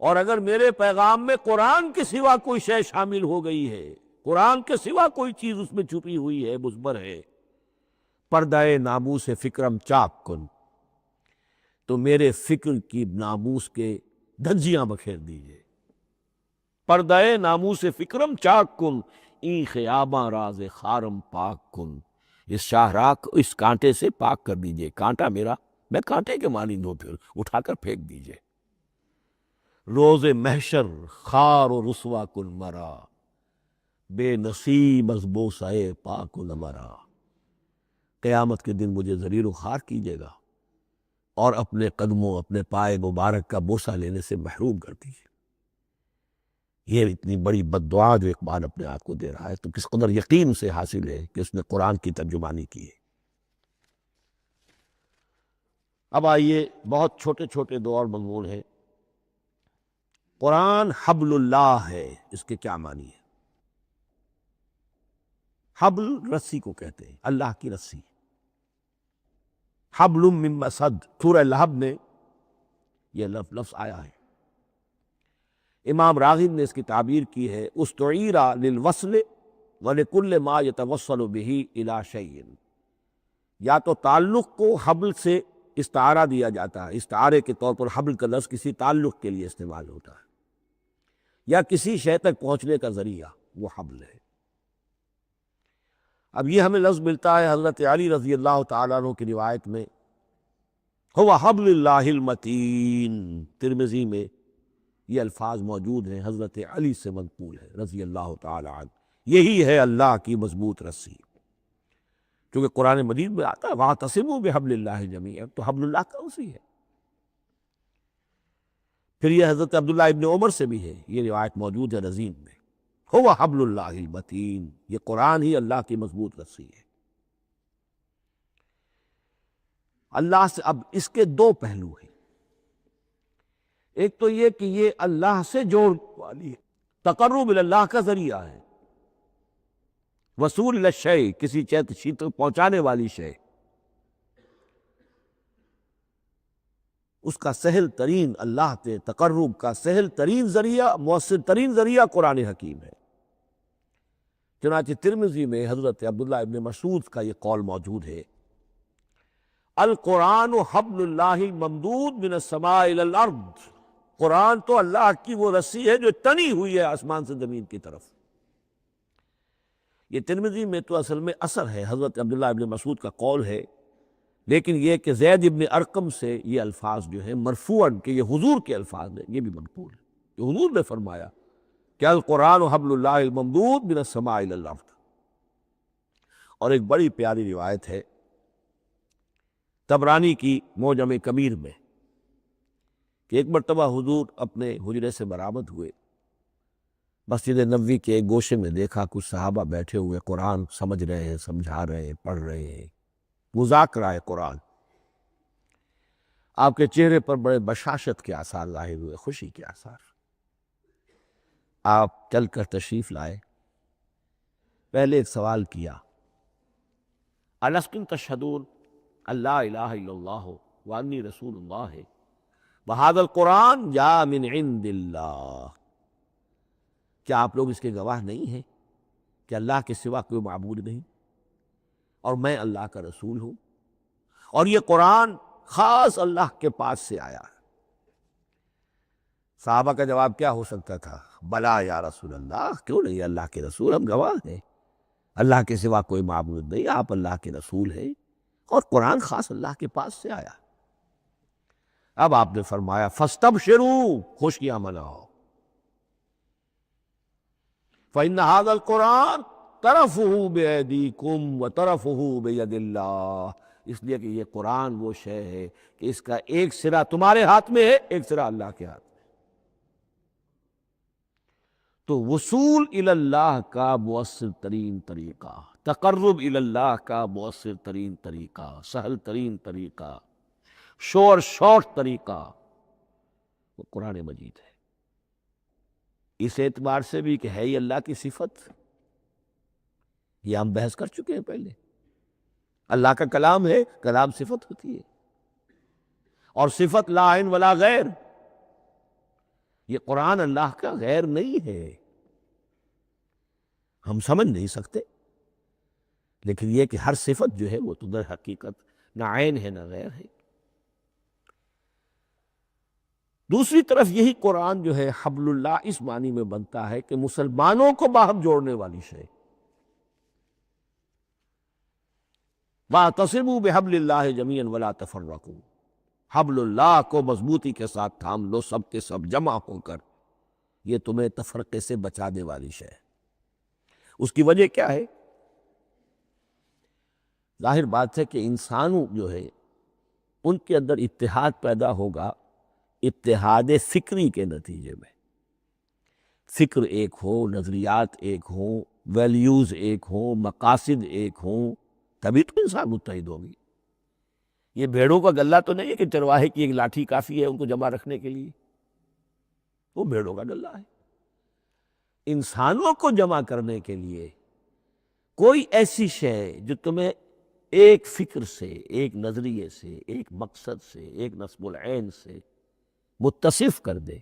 اور اگر میرے پیغام میں قرآن کے سوا کوئی شے شامل ہو گئی ہے، قرآن کے سوا کوئی چیز اس میں چھپی ہوئی ہے، مضمر ہے، پردہ ناموس فکرم چاک کن، تو میرے فکر کی ناموس کے دھنجیاں بکھیر دیجئے، پردہ ناموس فکرم چاک کن، این خیاباں راز خارم پاک کن، اس شاہراہ کو اس کانٹے سے پاک کر دیجئے، کانٹا میرا، میں کانٹے کے مانند ہوں، پھر اٹھا کر پھینک دیجئے، روز محشر خار و رسوا کن مرا، بے نصیب از بوسہ پاک و نمرا، قیامت کے دن مجھے ذلیل و خوار کیجیے گا اور اپنے قدموں، اپنے پائے مبارک کا بوسہ لینے سے محروم کر دیجیے۔ یہ اتنی بڑی بد دعا جو اقبال اپنے آپ کو دے رہا ہے تو کس قدر یقین سے حاصل ہے کہ اس نے قرآن کی ترجمانی کی ہے۔ اب آئیے، بہت چھوٹے چھوٹے دو اور مضمون ہیں۔ قرآن حبل اللہ ہے، اس کے کیا معنی ہے؟ حبل رسی کو کہتے ہیں، اللہ کی رسی، حبل من مسد، سورہ لہب میں یہ لفظ آیا ہے۔ امام راغب نے اس کی تعبیر کی ہے، استعیر للوصل ولکل ما یتوصل بہ الی شیء، یا تو تعلق کو حبل سے استعارہ دیا جاتا ہے، استعارے کے طور پر حبل کا لفظ کسی تعلق کے لیے استعمال ہوتا ہے، یا کسی شے تک پہنچنے کا ذریعہ، وہ حبل ہے۔ اب یہ ہمیں لفظ ملتا ہے حضرت علی رضی اللہ تعالیٰ عنہ کی روایت میں، هو حبل اللہ المتین، ترمذی میں یہ الفاظ موجود ہیں، حضرت علی سے منقول ہے رضی اللہ تعالیٰ عنہ، یہی ہے اللہ کی مضبوط رسی، کیونکہ قرآن مجید میں آتا ہے وَاعْتَصِمُوا بِحَبْلِ اللَّهِ جَمِيعًا، تو حبل اللہ کا اسی ہے۔ پھر یہ حضرت عبداللہ ابن عمر سے بھی ہے، یہ روایت موجود ہے رزین میں، هو حبل اللہ المتین، یہ قرآن ہی اللہ کی مضبوط رسی ہے۔ اللہ سے اب اس کے دو پہلو ہیں، ایک تو یہ کہ یہ اللہ سے جوڑ والی ہے، تقرب اللہ کا ذریعہ ہے، وصول الی الشیء، کسی چیز تک پہنچانے والی شے، اس کا سہل ترین، اللہ کے تقرب کا سہل ترین ذریعہ، مؤثر ترین ذریعہ قرآن حکیم ہے۔ چنانچہ ترمذی میں حضرت عبداللہ ابن مسعود کا یہ قول موجود ہے، القرآن حبل اللہ ممدود من السماء الی الارض، قرآن تو اللہ کی وہ رسی ہے جو تنی ہوئی ہے آسمان سے زمین کی طرف۔ یہ ترمذی میں تو اصل میں اثر ہے، حضرت عبداللہ ابن مسعود کا قول ہے، لیکن یہ کہ زید ابن ارقم سے یہ الفاظ جو ہیں مرفوعاً کہ یہ حضور کے الفاظ ہیں، یہ بھی منقول ہے کہ حضور نے فرمایا کہ القرآن حبل اللہ الممدود من السماء الی الارض۔ اور ایک بڑی پیاری روایت ہے طبرانی کی معجم کبیر میں کہ ایک مرتبہ حضور اپنے حجرے سے برآمد ہوئے مسجد نبوی کے ایک گوشے میں دیکھا کچھ صحابہ بیٹھے ہوئے قرآن سمجھ رہے ہیں، سمجھا رہے ہیں، پڑھ رہے ہیں، مذاکرہ ہے قرآن۔ آپ کے چہرے پر بڑے بشاشت کے آثار ظاہر ہوئے، خوشی کے آثار۔ آپ چل کر تشریف لائے، پہلے ایک سوال کیا، الستم تشہدون اللہ الہ الا اللہ وانی رسول اللہ وہذا القرآن جاء من عند اللہ، کیا آپ لوگ اس کے گواہ نہیں ہیں کہ اللہ کے سوا کوئی معبود نہیں اور میں اللہ کا رسول ہوں، اور یہ قرآن خاص اللہ کے پاس سے آیا ہے؟ صحابہ کا جواب کیا ہو سکتا تھا؟ بلا یا رسول اللہ، کیوں نہیں، اللہ کے رسول، ہم گواہ ہیں، اللہ کے سوا کوئی معبود نہیں، آپ اللہ کے رسول ہیں اور قرآن خاص اللہ کے پاس سے آیا۔ اب آپ نے فرمایا فاستبشروا، خوشیاں مناؤ، فإن هذا القرآن طرفه بأيديكم وطرفه بيد اللہ، اس لیے کہ یہ قرآن وہ شے ہے کہ اس کا ایک سرا تمہارے ہاتھ میں ہے، ایک سرا اللہ کے ہاتھ میں۔ تو وصول الی اللہ کا مؤثر ترین طریقہ، تقرب الی اللہ کا مؤثر ترین طریقہ، سہل ترین طریقہ، شور شارٹ طریقہ وہ قرآن مجید ہے۔ اس اعتبار سے بھی کہ ہے ہی اللہ کی صفت، یہ ہم بحث کر چکے ہیں پہلے، اللہ کا کلام ہے، کلام صفت ہوتی ہے، اور صفت لا عین ولا غیر، یہ قرآن اللہ کا غیر نہیں ہے، ہم سمجھ نہیں سکتے، لیکن یہ کہ ہر صفت جو ہے وہ تو در حقیقت نہ عین ہے نہ غیر ہے۔ دوسری طرف یہی قرآن جو ہے حبل اللہ اس معنی میں بنتا ہے کہ مسلمانوں کو باہم جوڑنے والی شے، وَاعْتَصِمُوا بِحَبْلِ اللَّهِ جَمِيعًا وَلَا تَفَرَّقُوا، حبل اللہ کو مضبوطی کے ساتھ تھام لو، سب کے سب جمع ہو کر، یہ تمہیں تفرقے سے بچانے والی شے ہے۔ اس کی وجہ کیا ہے؟ ظاہر بات ہے کہ انسانوں جو ہے ان کے اندر اتحاد پیدا ہوگا اتحاد فکری کے نتیجے میں، فکر ایک ہو، نظریات ایک ہوں، ویلیوز ایک ہوں، مقاصد ایک ہوں، تبھی تو انسان متحد ہوگی۔ یہ بھیڑوں کا گلہ تو نہیں ہے کہ چرواہے کی ایک لاٹھی کافی ہے ان کو جمع رکھنے کے لیے، وہ بھیڑوں کا گلہ ہے۔ انسانوں کو جمع کرنے کے لیے کوئی ایسی شے جو تمہیں ایک فکر سے، ایک نظریے سے، ایک مقصد سے، ایک نصب العین سے متصف کر دے،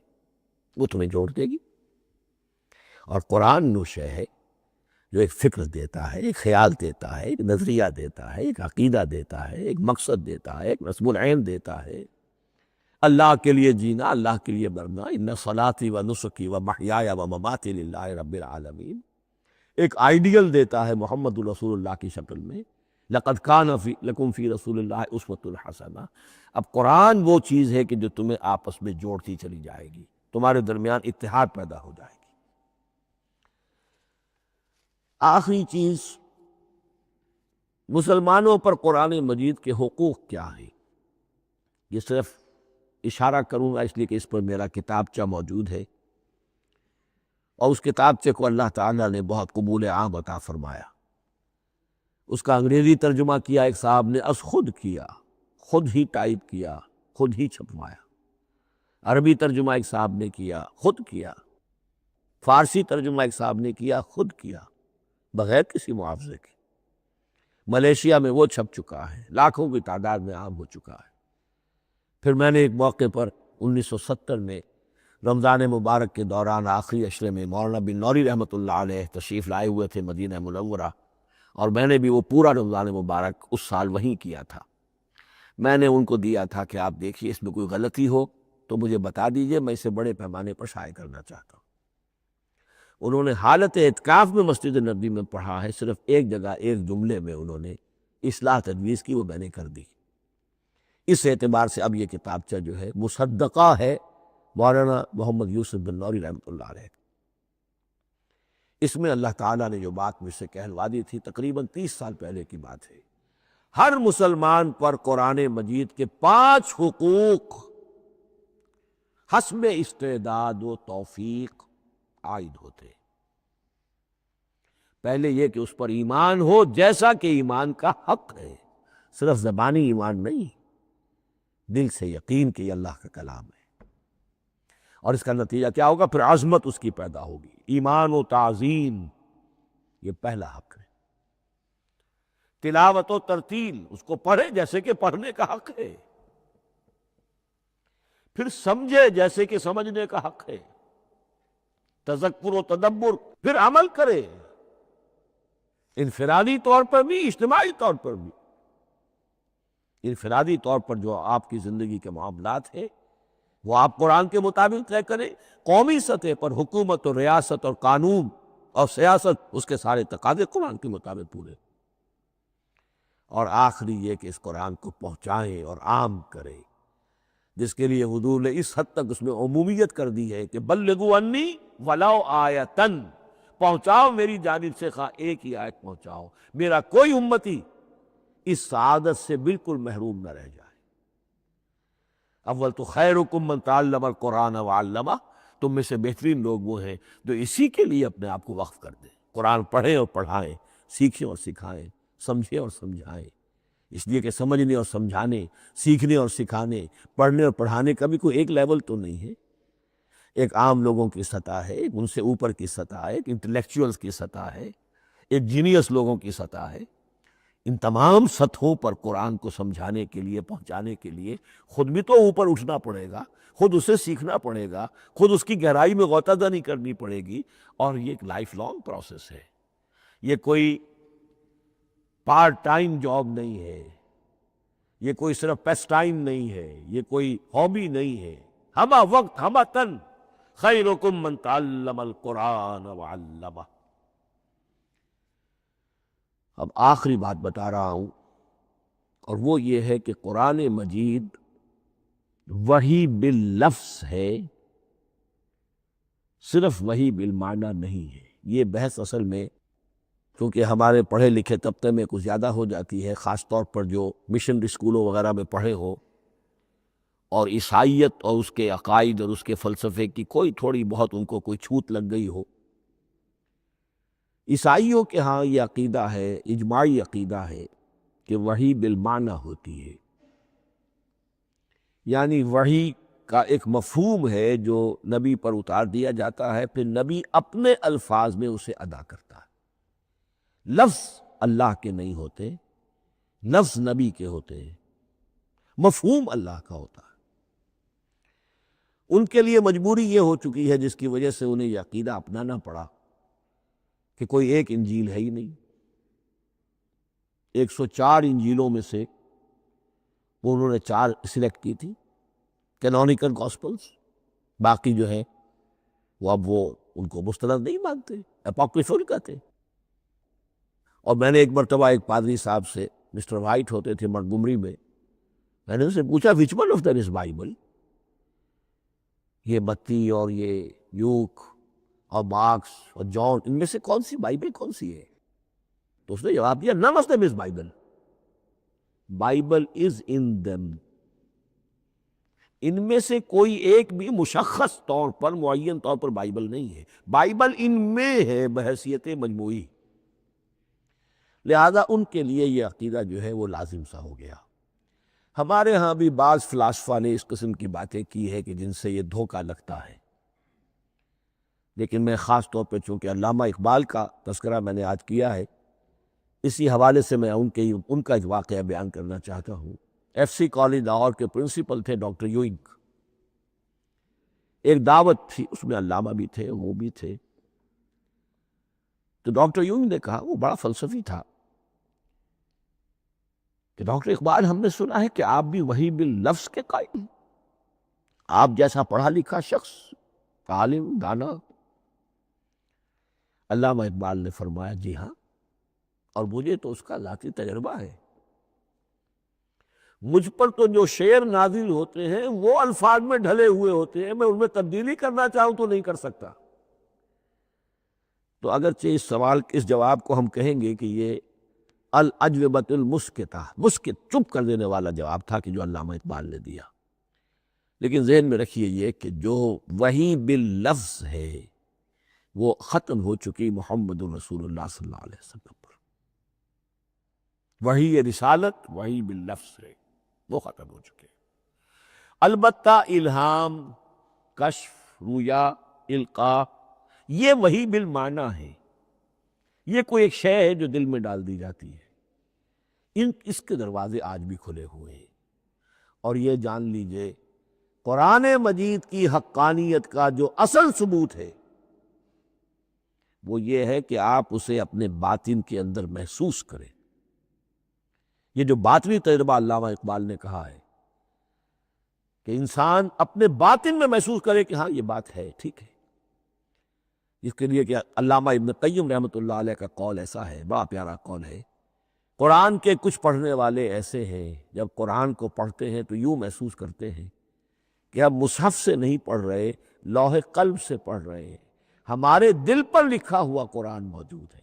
وہ تمہیں جوڑ دے گی۔ اور قرآن وہ شے ہے جو ایک فکر دیتا ہے، ایک خیال دیتا ہے، ایک نظریہ دیتا ہے، ایک عقیدہ دیتا ہے، ایک مقصد دیتا ہے، ایک نصب العین دیتا ہے، اللہ کے لیے جینا، اللہ کے لیے مرنا، ان صلاتی و نسکی و محیای و مماتی للہ رب العالمین، ایک آئیڈیل دیتا ہے محمد رسول اللہ کی شکل میں، لقد کان لکم فی رسول اللہ اسوۃ الحسنہ۔ اب قرآن وہ چیز ہے کہ جو تمہیں آپس میں جوڑتی چلی جائے گی، تمہارے درمیان اتحاد پیدا ہو جائے گی۔ آخری چیز، مسلمانوں پر قرآن مجید کے حقوق کیا ہیں؟ یہ صرف اشارہ کروں گا اس لیے کہ اس پر میرا کتابچہ موجود ہے، اور اس کتابچے کو اللہ تعالیٰ نے بہت قبول عام عطا فرمایا۔ اس کا انگریزی ترجمہ کیا ایک صاحب نے، از خود کیا، خود ہی ٹائپ کیا، خود ہی چھپوایا۔ عربی ترجمہ ایک صاحب نے کیا، خود کیا۔ فارسی ترجمہ ایک صاحب نے کیا، خود کیا، بغیر کسی معاوضے کے۔ ملیشیا میں وہ چھپ چکا ہے، لاکھوں کی تعداد میں عام ہو چکا ہے۔ پھر میں نے ایک موقع پر 1970 میں رمضان مبارک کے دوران آخری عشرے میں مولانا بن نوری رحمۃ اللہ علیہ تشریف لائے ہوئے تھے مدینہ منورہ، اور میں نے بھی وہ پورا رمضان مبارک اس سال وہیں کیا تھا۔ میں نے ان کو دیا تھا کہ آپ دیکھیے اس میں کوئی غلطی ہو تو مجھے بتا دیجئے، میں اسے بڑے پیمانے پر شائع کرنا چاہتا ہوں۔ انہوں نے حالت اعتکاف میں مسجد نبوی میں پڑھا ہے، صرف ایک جگہ ایک جملے میں انہوں نے اصلاح تجویز کی، وہ میں نے کر دی۔ اس اعتبار سے اب یہ کتابچہ جو ہے مصدقہ ہے مولانا محمد یوسف بن نوری رحمۃ اللہ علیہ۔ اس میں اللہ تعالیٰ نے جو بات مجھ سے کہلوا دی تھی، تقریباً 30 سال پہلے کی بات ہے، ہر مسلمان پر قرآن مجید کے 5 حقوق حسب استعداد و توفیق عائد ہوتے ہیں۔ پہلے یہ کہ اس پر ایمان ہو جیسا کہ ایمان کا حق ہے، صرف زبانی ایمان نہیں، دل سے یقین کہ یہ اللہ کا کلام ہے۔ اور اس کا نتیجہ کیا ہوگا؟ پھر عظمت اس کی پیدا ہوگی، ایمان و تعظیم، یہ پہلا حق ہے۔ تلاوت و ترتیل، اس کو پڑھے جیسے کہ پڑھنے کا حق ہے، پھر سمجھے جیسے کہ سمجھنے کا حق ہے، تذکر و تدبر، پھر عمل کرے، انفرادی طور پر بھی اجتماعی طور پر بھی۔ انفرادی طور پر جو آپ کی زندگی کے معاملات ہیں وہ آپ قرآن کے مطابق طے کریں، قومی سطح پر حکومت اور ریاست اور قانون اور سیاست، اس کے سارے تقاضے قرآن کے مطابق پورے، اور آخری یہ کہ اس قرآن کو پہنچائیں اور عام کریں، جس کے لیے حضور نے اس حد تک اس میں عمومیت کر دی ہے کہ بلغوا انی ولو آیتن، پہنچاؤ میری جانب سے خواہ ایک ہی آیت پہنچاؤ، میرا کوئی امتی اس سعادت سے بالکل محروم نہ رہ جائے۔ اول تو خیرکم من تعلم القرآن وعلمہ، تم میں سے بہترین لوگ وہ ہیں جو اسی کے لیے اپنے آپ کو وقف کر دیں، قرآن پڑھیں اور پڑھائیں، سیکھیں اور سکھائیں، سمجھیں اور سمجھائیں۔ اس لیے کہ سمجھنے اور سمجھانے، سیکھنے اور سکھانے، پڑھنے اور پڑھانے کا بھی کوئی ایک لیول تو نہیں ہے، ایک عام لوگوں کی سطح ہے، ان سے اوپر کی سطح ہے، ایک انٹلیکچوئلز کی سطح ہے، ایک جینیس لوگوں کی سطح ہے۔ ان تمام سطحوں پر قرآن کو سمجھانے کے لیے، پہنچانے کے لیے خود بھی تو اوپر اٹھنا پڑے گا، خود اسے سیکھنا پڑے گا، خود اس کی گہرائی میں غوطہ زنی کرنی پڑے گی، اور یہ ایک لائف لانگ پروسیس ہے، یہ کوئی پارٹ ٹائم جاب نہیں ہے، یہ کوئی صرف پیس ٹائم نہیں ہے، یہ کوئی ہابی نہیں ہے، ہمہ وقت ہمہ تن، خیرکم من تعلم القرآن وعلمہ۔ اب آخری بات بتا رہا ہوں، اور وہ یہ ہے کہ قرآن مجید وحی باللفظ ہے، صرف وحی بالمعنی نہیں ہے۔ یہ بحث اصل میں کیونکہ ہمارے پڑھے لکھے طبقے میں کچھ زیادہ ہو جاتی ہے، خاص طور پر جو مشنری اسکولوں وغیرہ میں پڑھے ہو اور عیسائیت اور اس کے عقائد اور اس کے فلسفے کی کوئی تھوڑی بہت ان کو کوئی چھوت لگ گئی ہو۔ عیسائیوں کے ہاں یہ عقیدہ ہے، اجماعی عقیدہ ہے کہ وحی بالمعنی ہوتی ہے، یعنی وحی کا ایک مفہوم ہے جو نبی پر اتار دیا جاتا ہے، پھر نبی اپنے الفاظ میں اسے ادا کرتا ہے۔ لفظ اللہ کے نہیں ہوتے، لفظ نبی کے ہوتے ہیں، مفہوم اللہ کا ہوتا ہے۔ ان کے لیے مجبوری یہ ہو چکی ہے جس کی وجہ سے انہیں یہ عقیدہ اپنانا پڑا کہ کوئی ایک انجیل ہے ہی نہیں، 104 انجیلوں میں سے وہ انہوں نے 4 سلیکٹ کی تھی کینونیکل گاسپلز، باقی جو ہے وہ اب وہ ان کو مستند نہیں مانتے، اپوکریفل کہتے۔ اور میں نے ایک مرتبہ ایک پادری صاحب سے، مسٹر وائٹ ہوتے تھے منٹگمری میں نے ان سے پوچھا which one of them is Bible؟ یہ متی اور یہ یوک اور مارکس اور جان، ان میں سے کون سی بائبل کون سی ہے؟ تو اس نے جواب دیا none of them is Bible، Bible is in them۔ ان میں سے کوئی ایک بھی مشخص طور پر، معین طور پر بائبل نہیں ہے، بائبل ان میں ہے بحیثیت مجموعی۔ لہذا ان کے لیے یہ عقیدہ جو ہے وہ لازم سا ہو گیا۔ ہمارے ہاں بھی بعض فلاسفہ نے اس قسم کی باتیں کی ہے کہ جن سے یہ دھوکہ لگتا ہے، لیکن میں خاص طور پہ چونکہ علامہ اقبال کا تذکرہ میں نے آج کیا ہے، اسی حوالے سے میں ان کا ایک واقعہ بیان کرنا چاہتا ہوں۔ ایف سی کالج لاہور کے پرنسپل تھے ڈاکٹر یوئنگ۔ ایک دعوت تھی، اس میں علامہ بھی تھے، وہ بھی تھے۔ تو ڈاکٹر یوئنگ نے کہا، وہ بڑا فلسفی تھا، کہ ڈاکٹر اقبال ہم نے سنا ہے کہ آپ بھی وحی باللفظ کے قائل ہیں، آپ جیسا پڑھا لکھا شخص، عالم دانا۔ علامہ اقبال نے فرمایا جی ہاں، اور مجھے تو اس کا ذاتی تجربہ ہے، مجھ پر تو جو شعر نازل ہوتے ہیں وہ الفاظ میں ڈھلے ہوئے ہوتے ہیں، میں ان میں تبدیلی کرنا چاہوں تو نہیں کر سکتا۔ تو اگرچہ اس سوال، اس جواب کو ہم کہیں گے کہ یہ الاجوبۃ المسکتہ، مسکت، چپ کر دینے والا جواب تھا کہ جو علامہ اقبال نے دیا، لیکن ذہن میں رکھیے یہ کہ جو وحی باللفظ ہے وہ ختم ہو چکی محمد رسول اللہ صلی اللہ علیہ وسلم پر. وہی رسالت وہی باللفظ ہے، وہ ختم ہو چکے. البتہ الہام، کشف، رویا، القاء، یہ وہی بالمعنی ہے. یہ کوئی ایک شے ہے جو دل میں ڈال دی جاتی ہے. اس کے دروازے آج بھی کھلے ہوئے ہیں. اور یہ جان لیجئے قرآن مجید کی حقانیت کا جو اصل ثبوت ہے وہ یہ ہے کہ آپ اسے اپنے باطن کے اندر محسوس کریں. یہ جو باطنی تجربہ علامہ اقبال نے کہا ہے کہ انسان اپنے باطن میں محسوس کرے کہ ہاں یہ بات ہے، ٹھیک ہے. اس کے لیے کہ علامہ ابن قیم رحمۃ اللہ علیہ کا قول ایسا ہے، بڑا پیارا قول ہے. قرآن کے کچھ پڑھنے والے ایسے ہیں جب قرآن کو پڑھتے ہیں تو یوں محسوس کرتے ہیں کہ ہم مصحف سے نہیں پڑھ رہے، لوح قلب سے پڑھ رہے ہیں. ہمارے دل پر لکھا ہوا قرآن موجود ہے.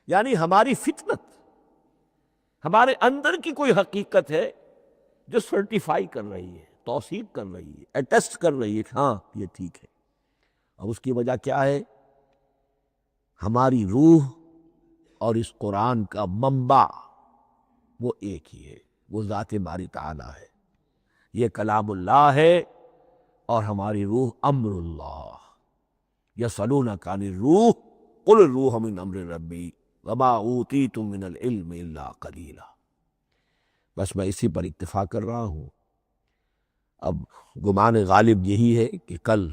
یعنی ہماری فطرت، ہمارے اندر کی کوئی حقیقت ہے جو سرٹیفائی کر رہی ہے، توثیق کر رہی ہے، اٹیسٹ کر رہی ہے کہ ہاں یہ ٹھیک ہے. اور اس کی وجہ کیا ہے؟ ہماری روح اور اس قرآن کا منبع وہ ایک ہی ہے، وہ ذات باری تعالیٰ ہے. یہ کلام اللہ ہے اور ہماری روح امر اللہ. یسألونک عن الروح قل الروح من امر ربی وما اوتیتم من العلم الا قلیلا. بس میں اسی پر اکتفا کر رہا ہوں. اب گمان غالب یہی ہے کہ کل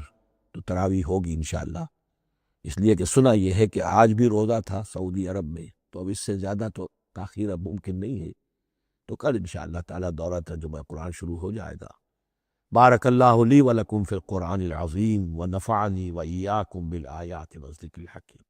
تو تراویح ہوگی انشاءاللہ، اس لیے کہ سنا یہ ہے کہ آج بھی روزہ تھا سعودی عرب میں، تو اب اس سے زیادہ تو تاخیر اب ممکن نہیں ہے. تو کل انشاءاللہ تعالیٰ دورہ ترجمہ قرآن شروع ہو جائے گا. بارک اللہ لی ولکم فی القرآن العظیم ونفعنی وإیاکم بالآیات والذکر الحکیم.